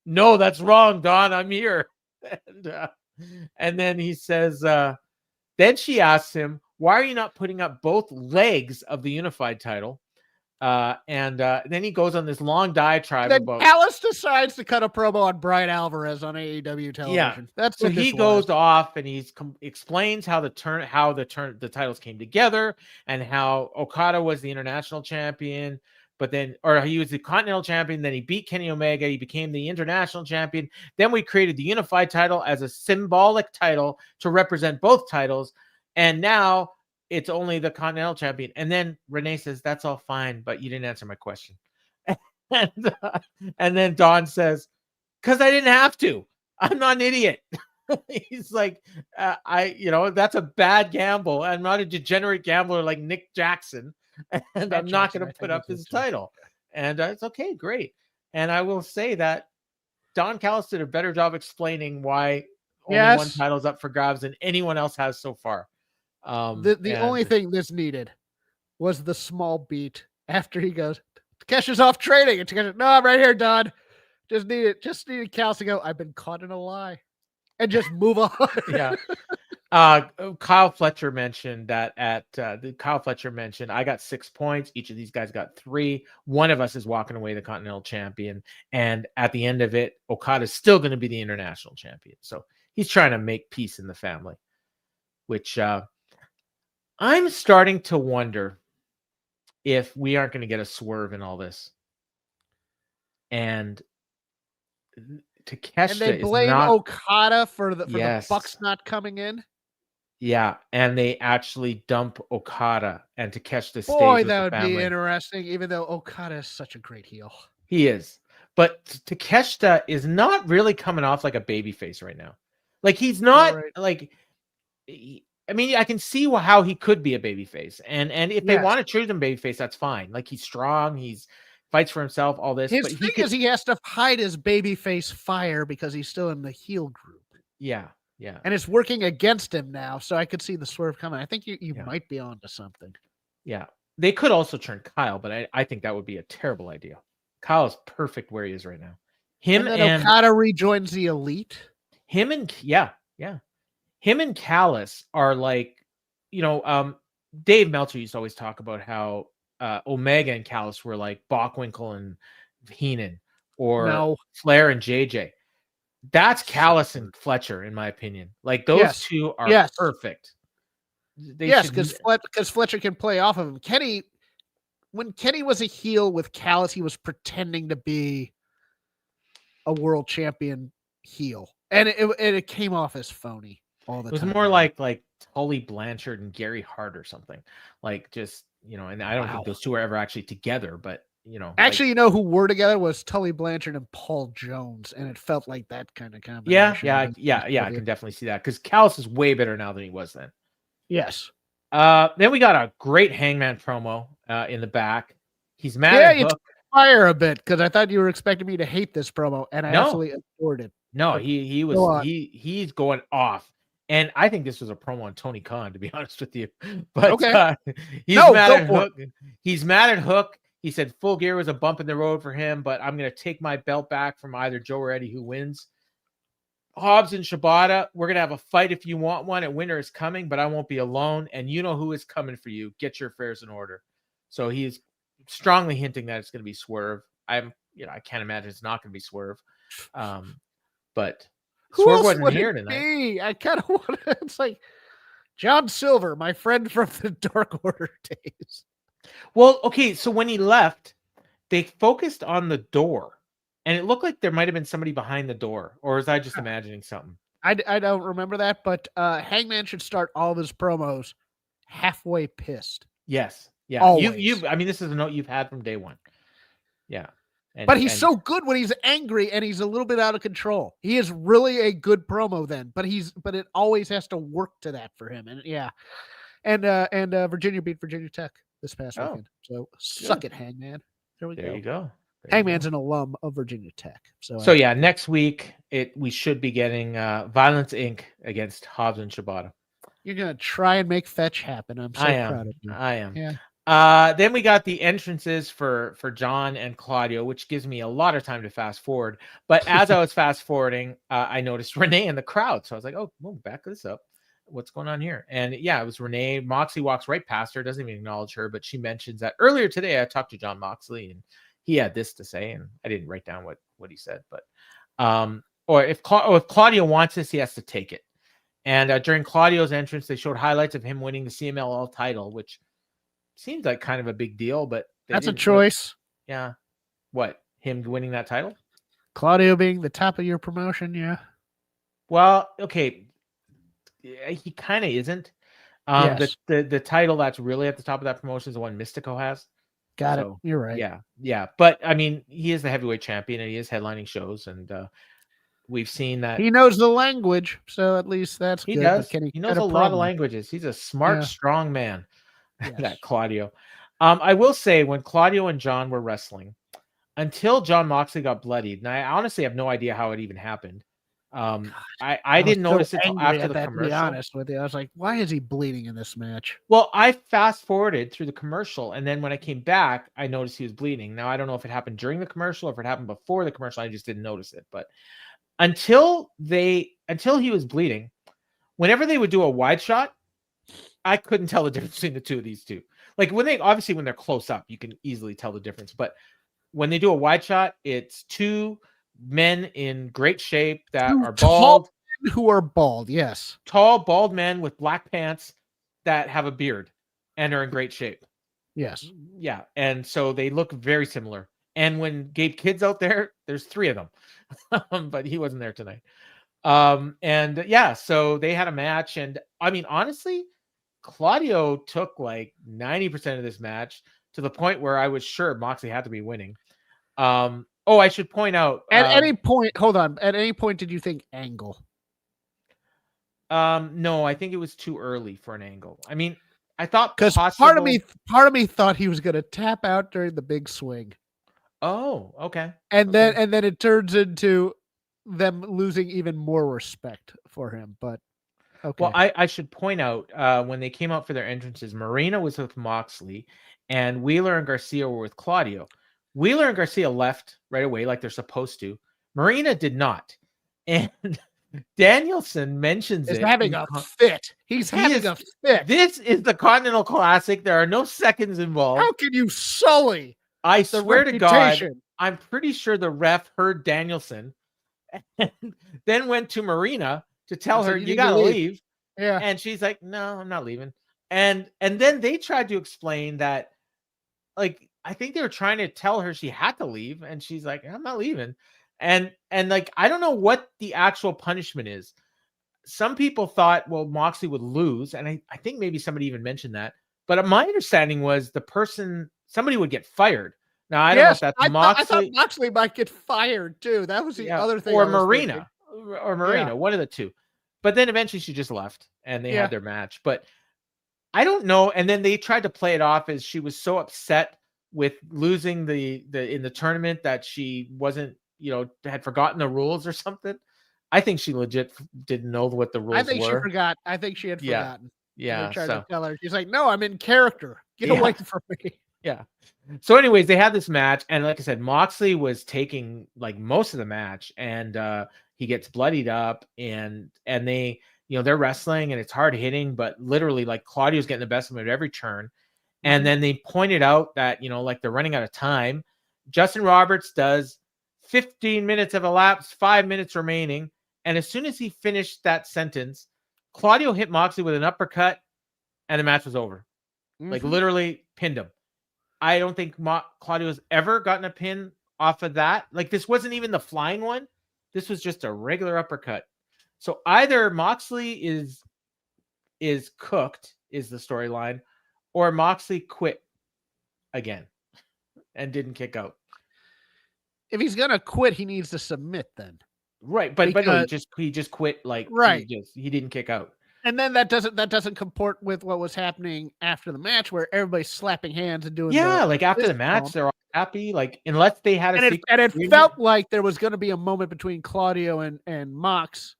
No, that's wrong, Don. I'm here. And then he says, Then she asks him, why are you not putting up both legs of the unified title? And then he goes on this long diatribe Then about Callis decides to cut a promo on Brian Alvarez on AEW television. That's so what he this goes was. off and he explains how the titles came together and how Okada was the international champion, but then he was the Continental champion. Then he beat Kenny Omega. He became the international champion. Then we created the unified title as a symbolic title to represent both titles, and now it's only the Continental champion. And then Renee says, "That's all fine, but you didn't answer my question." and then Don says, "Because I didn't have to. I'm not an idiot." He's like, that's a bad gamble. I'm not a degenerate gambler like Nick Jackson, and I'm not going to put up his title. And it's okay, great. And I will say that Don Callis did a better job explaining why only one title's up for grabs than anyone else has so far. The only thing this needed was the small beat after he goes, Takeshi's off training. And Takeshi, no, I'm right here, Don. Just needed Callis to go, I've been caught in a lie. And just move on. Yeah. Kyle Fletcher mentioned that I got 6 points. Each of these guys got 3. One of us is walking away the Continental champion. And at the end of it, Okada's still going to be the international champion. So he's trying to make peace in the family, which I'm starting to wonder if we aren't going to get a swerve in all this. And Takeshita, and they blame Okada for the Bucks not coming in. Yeah, and they actually dump Okada and Takeshita stays Boy, with that the would family. be interesting, even though Okada is such a great heel. He is. But Takeshita is not really coming off like a babyface right now. Like, he's not I mean, I can see how he could be a babyface. And if they want to choose him babyface, that's fine. Like, he's strong, he's fights for himself, all this. His thing is he has to hide his babyface fire because he's still in the heel group. Yeah, yeah. And it's working against him now, so I could see the swerve coming. I think you might be onto something. Yeah. They could also turn Kyle, but I think that would be a terrible idea. Kyle is perfect where he is right now. And Okada rejoins the Elite. Him and Callis are like, Dave Meltzer used to always talk about how Omega and Callis were like Bockwinkel and Heenan, or Flair and JJ. That's Callis and Fletcher, in my opinion. Like, those two are perfect. Because Fletcher can play off of him. When Kenny was a heel with Callis, he was pretending to be a world champion heel, and it came off as phony all the time. It was more like Tully Blanchard and Gary Hart or something. Like, just, and I don't think those two are ever actually together, but actually, who were together was Tully Blanchard and Paul Jones, and it felt like that kind of combination. Yeah. I can definitely see that, because Callis is way better now than he was then. Yes. Then we got a great Hangman promo in the back. He's mad at Hook. Fire a bit, because I thought you were expecting me to hate this promo, and I absolutely adored it. No, he's going off. And I think this was a promo on Tony Khan, to be honest with you. But he's mad at Hook. He's mad at Hook. He said Full Gear was a bump in the road for him, but I'm going to take my belt back from either Joe or Eddie, who wins. Hobbs and Shibata, we're going to have a fight if you want one, and winter is coming, but I won't be alone. And you know who is coming for you. Get your affairs in order. So he's strongly hinting that it's going to be Swerve. I can't imagine it's not going to be Swerve. But Swerve wasn't here tonight. I kind of want to, it's like John Silver, my friend from the Dark Order days. Well, okay, so when he left, they focused on the door, and it looked like there might have been somebody behind the door, or was I just imagining something? I don't remember that, but Hangman should start all of his promos halfway pissed. Yes, yeah. Always. I mean, this is a note you've had from day one. Yeah. But he's so good when he's angry and he's a little bit out of control. He is really a good promo then, but it always has to work to that for him. And Virginia beat Virginia Tech this past weekend. So suck it, Hangman. There you go. Hangman's an alum of Virginia Tech. So next week we should be getting Violence Inc. against Hobbs and Shibata. You're gonna try and make fetch happen. I'm so proud of you. I am. Yeah. Then we got the entrances for John and Claudio, which gives me a lot of time to fast forward. But as I was fast forwarding, I noticed Renee in the crowd. So I was like, oh, we'll back this up. what's going on here? And yeah, it was Renee. Moxley walks right past her, doesn't even acknowledge her, but she mentions that earlier today I talked to Jon Moxley and he had this to say, and I didn't write down what he said, but or if Claudio wants this, he has to take it. And during Claudio's entrance, they showed highlights of him winning the CMLL title, which seems like kind of a big deal, but that's a choice. Yeah. What? Him winning that title? Claudio being the top of your promotion, yeah. Well, okay. He kind of isn't. Yes. The title that's really at the top of that promotion is the one Mystico has. Got it. You're right. Yeah. But I mean, he is the heavyweight champion and he is headlining shows, and we've seen that he knows the language, so at least that's he good. does. He knows a lot of languages. He's a smart, strong man. Yes. That Claudio. I will say, when Claudio and Jon were wrestling, until Jon Moxley got bloodied, and I honestly have no idea how it even happened. I didn't notice it until after the commercial. To be honest with you, I was like, why is he bleeding in this match? Well, I fast forwarded through the commercial, and then when I came back, I noticed he was bleeding. Now I don't know if it happened during the commercial or if it happened before the commercial. I just didn't notice it. But until he was bleeding, whenever they would do a wide shot, I couldn't tell the difference between the two of these two. Like when they're close up, you can easily tell the difference. But when they do a wide shot, it's two men in great shape that are bald. Who are bald, yes. Tall, bald men with black pants that have a beard and are in great shape. Yes. Yeah. And so they look very similar. And when Gabe Kidd's out there, there's three of them. But he wasn't there tonight. And yeah, so they had a match. And I mean, honestly, Claudio took like 90% of this match to the point where I was sure Moxley had to be winning. I should point out at any point. Hold on. At any point, did you think angle? No, I think it was too early for an angle. I mean, I thought because part of me thought he was going to tap out during the big swing. Oh, okay. And then it turns into them losing even more respect for him. But okay. Well, I should point out when they came out for their entrances, Marina was with Moxley, and Wheeler and Garcia were with Claudio. Wheeler and Garcia left right away like they're supposed to. Marina did not. And Danielson mentions He's having a fit. He's having a fit. This is the Continental Classic. There are no seconds involved. How can you sully? I swear to God, I'm pretty sure the ref heard Danielson and then went to Marina to tell her, you got to leave. Yeah. And she's like, no, I'm not leaving. And then they tried to explain that, like, I think they were trying to tell her she had to leave, and she's like, I'm not leaving. And like, I don't know what the actual punishment is. Some people thought, well, Moxley would lose, and I think maybe somebody even mentioned that. But my understanding was somebody would get fired. Now, I don't know if that's Moxley. I thought Moxley might get fired, too. That was the other thing. Or Marina. One of the two. But then eventually she just left, and they had their match. But I don't know. And then they tried to play it off as she was so upset with losing in the tournament that she wasn't, had forgotten the rules or something. I think she legit didn't know what the rules were. I think she forgot. I think she had forgotten. Yeah. They tried to tell her. She's like, no, I'm in character. Get away from me. Yeah. So anyways, they had this match. And like I said, Moxley was taking like most of the match, and he gets bloodied up, and they, they're wrestling and it's hard hitting, but literally like Claudio's getting the best of him at every turn. And then they pointed out that, like they're running out of time. Justin Roberts does 15 minutes have elapsed, 5 minutes remaining. And as soon as he finished that sentence, Claudio hit Moxley with an uppercut and the match was over. Like literally pinned him. I don't think Claudio's ever gotten a pin off of that. Like this wasn't even the flying one. This was just a regular uppercut. So either Moxley is cooked, is the storyline, or Moxley quit again and didn't kick out. If he's gonna quit, he needs to submit then. Right, but no, he just quit. Like right, he didn't kick out. And then that doesn't comport with what was happening after the match, where everybody's slapping hands and doing like after the match, they're all happy. Like unless they had it felt like there was going to be a moment between Claudio and Mox,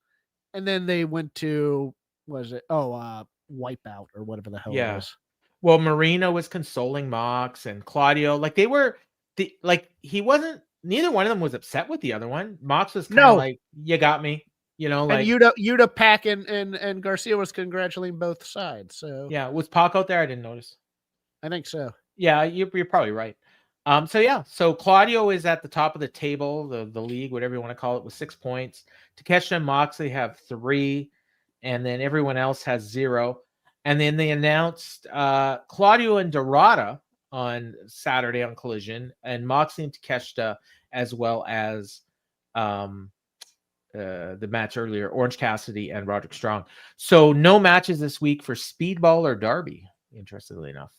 and then they went to Wipeout or whatever the hell it was. Well, Marina was consoling Mox and Claudio. Like he wasn't. Neither one of them was upset with the other one. Mox was kind of like, "You got me." You know, and like Yuta, PAC, and Garcia was congratulating both sides. So yeah, was Pac out there? I didn't notice. I think so. Yeah, you're probably right. So Claudio is at the top of the table, the league, whatever you want to call it, with 6 points. Takeshita and Moxley have 3, and then everyone else has 0. And then they announced Claudio and Dorada on Saturday on Collision, and Moxley and Takeshita, as well as the match earlier, Orange Cassidy and Roderick Strong. So no matches this week for Speedball or Darby, interestingly enough.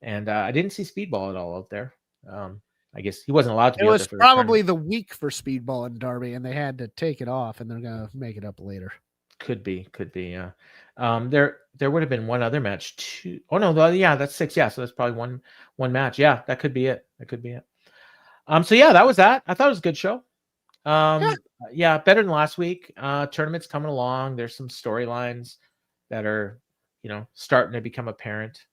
And I didn't see Speedball at all out there. I guess he wasn't allowed to be out there. It was probably the week for Speedball and Darby, and they had to take it off, and they're going to make it up later. Could be. Yeah. There would have been one other match too. Oh no, yeah, that's 6. Yeah, so that's probably one match. Yeah, that could be it. So yeah, that was that. I thought it was a good show. Yeah, better than last week. Tournament's coming along. There's some storylines that are, starting to become apparent.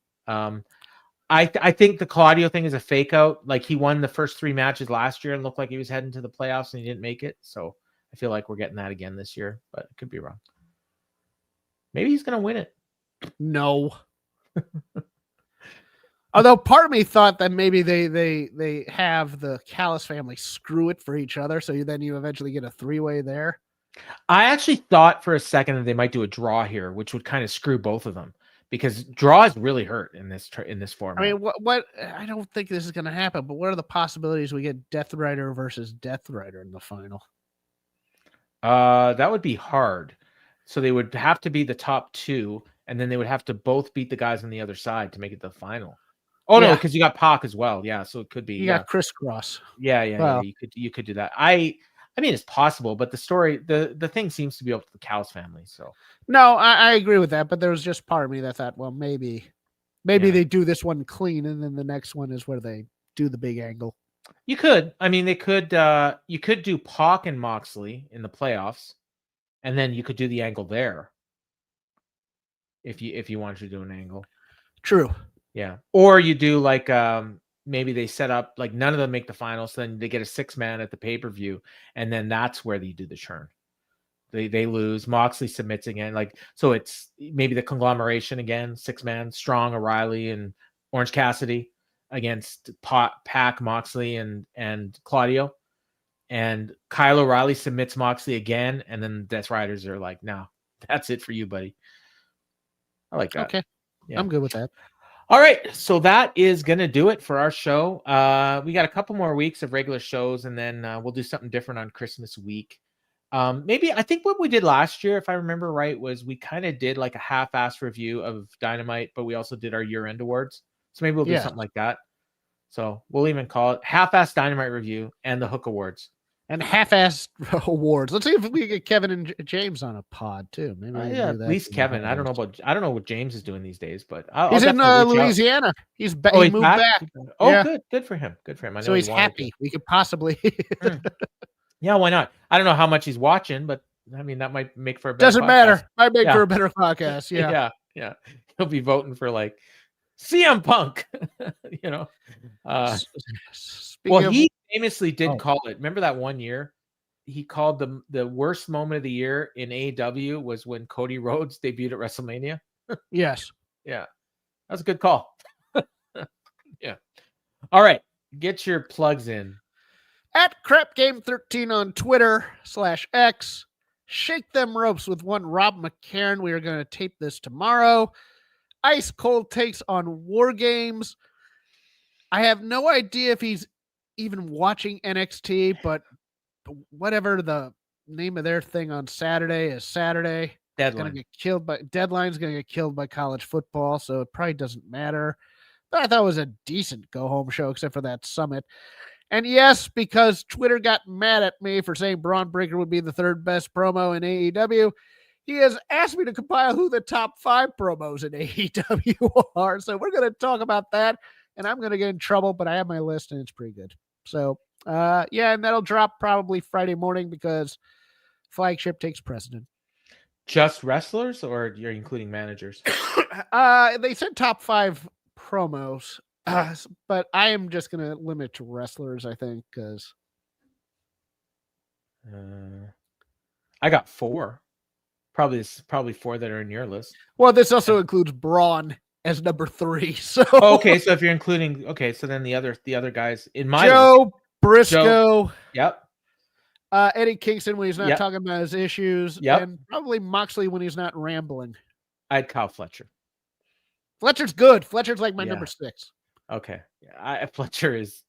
I think the Claudio thing is a fake out. Like, he won the first 3 matches last year and looked like he was heading to the playoffs and he didn't make it. So I feel like we're getting that again this year, but it could be wrong. Maybe he's going to win it. No. Although part of me thought that maybe they have the Callis family screw it for each other, so then you eventually get a 3-way there. I actually thought for a second that they might do a draw here, which would kind of screw both of them, because draws really hurt in this format. I mean, what I don't think this is going to happen, but what are the possibilities we get Death Rider versus Death Rider in the final? That would be hard. So they would have to be the top 2, and then they would have to both beat the guys on the other side to make it to the final. Oh no, because you got PAC as well. Yeah, so it could be. You got crisscross. Yeah. You could do that. I mean, it's possible, but the story, the thing seems to be up to the Callis family. So no, I agree with that, but there was just part of me that thought, well, maybe they do this one clean, and then the next one is where they do the big angle. You could. I mean, they could. You could do PAC and Moxley in the playoffs, and then you could do the angle there. If you wanted to do an angle. True. Yeah. Or you do like maybe they set up like none of them make the finals, so then they get a 6-man at the pay-per-view, and then that's where you do the churn. They lose. Moxley submits again. Like, so it's maybe the conglomeration again, 6-man, Strong, O'Reilly, and Orange Cassidy against PAC, Moxley, and Claudio. And Kyle O'Reilly submits Moxley again, and then Death Riders are like, no, that's it for you, buddy. I like that. Okay. Yeah. I'm good with that. All right, so that is going to do it for our show. We got a couple more weeks of regular shows, and then we'll do something different on Christmas week. Maybe I think what we did last year, if I remember right, was we kind of did like a half-assed review of Dynamite, but we also did our year-end awards. So maybe we'll do something like that. So we'll even call it half-assed Dynamite review and the Hook Awards. And half-assed awards. Let's see if we get Kevin and James on a pod too. Maybe at least Kevin. I don't know what James is doing these days, but he's in Louisiana. He moved back. Oh, good for him. I know so he's happy. We could possibly. Yeah, why not? I don't know how much he's watching, but I mean that might make for a better. Doesn't matter. Might make for a better podcast. Yeah. Yeah. He'll be voting for like CM Punk. He famously did call it. Remember that one year? He called the worst moment of the year in AEW was when Cody Rhodes debuted at WrestleMania. Yes. Yeah. That's a good call. Yeah. All right. Get your plugs in. At CrapGame13 on Twitter /X. Shake them ropes with one Rob McCarron. We are going to tape this tomorrow. Ice cold takes on War Games. I have no idea if he's even watching NXT, but whatever the name of their thing on Saturday is Saturday. Deadline's going to get killed by college football, so it probably doesn't matter. But I thought it was a decent go-home show, except for that summit. And yes, because Twitter got mad at me for saying Braun Breaker would be the 3rd best promo in AEW, he has asked me to compile who the top 5 promos in AEW are. So we're going to talk about that, and I'm going to get in trouble, but I have my list, and it's pretty good. So, and that'll drop probably Friday morning because Flagship takes precedent. Just wrestlers, or you're including managers? They said top 5 promos. But I am just going to limit to wrestlers, I think, because I got 4. Probably 4 that are in your list. Well, this also includes Braun as number 3. So okay, so if you're including, so then the other guys in my Joe list, Briscoe, yep, Eddie Kingston when he's not Yep. talking about his issues, Yep. and probably Moxley when he's not rambling. I had Kyle Fletcher. Fletcher's good. Fletcher's like my Yeah. number 6. Okay, Fletcher is.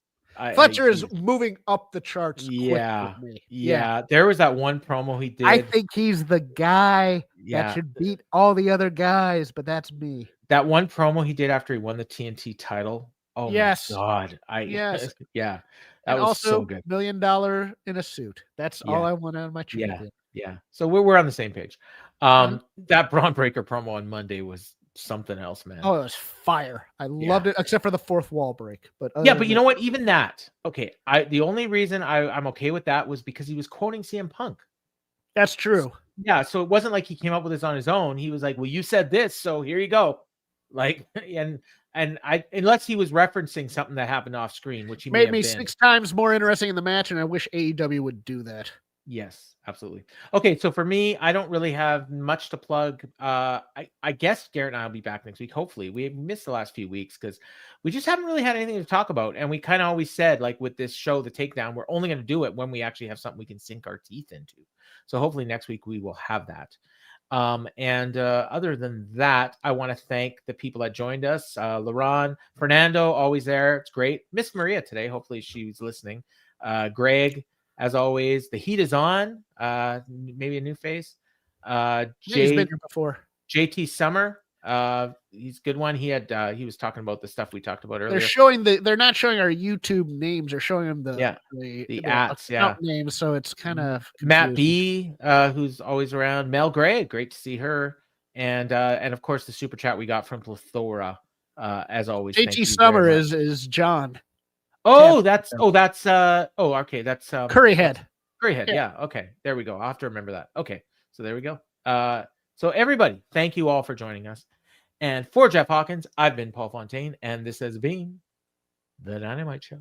Fletcher is moving up the charts. Yeah, quick with me. yeah. There was that one promo he did. I think he's the guy that should beat all the other guys, but that's me. That one promo he did after he won the TNT title. Oh yes. my God! Yes. Yeah. That and was also so good. $1 million in a suit. That's all I want out of my champion. Yeah. So we're on the same page. That Braun Breaker promo on Monday was something else, man. Oh, it was fire. I loved it, except for the 4th wall break. But but you know what? Even that, okay. The only reason I'm okay with that was because he was quoting CM Punk. That's true. Yeah, so it wasn't like he came up with this on his own. He was like, "Well, you said this, so here you go." Like, and unless he was referencing something that happened off screen, which he made me 6 times more interesting in the match, and I wish AEW would do that. Yes, absolutely. Okay, so for me, I don't really have much to plug. I guess Garrett and I will be back next week. Hopefully, we missed the last few weeks because we just haven't really had anything to talk about, and we kind of always said, like with this show, The Takedown, we're only going to do it when we actually have something we can sink our teeth into. So hopefully next week we will have that. Other than that, I want to thank the people that joined us. LaRon, Fernando, always there. It's great. Miss Maria today. Hopefully she's listening. Greg, as always, the heat is on. Maybe a new face. He's been here before. JT Summer. He's a good one. He was talking about the stuff we talked about earlier. They're not showing our YouTube names. They're showing them the account names. So it's kind of Matt B, who's always around. Mel Gray, great to see her. And of course the super chat we got from Plethora. As always. JT Summer is John. Oh, that's okay. That's Curryhead. Yeah. Okay. There we go. I'll have to remember that. Okay. So there we go. So everybody, thank you all for joining us. And for Jeff Hawkins, I've been Paul Fontaine, and this has been the Dynamite Show.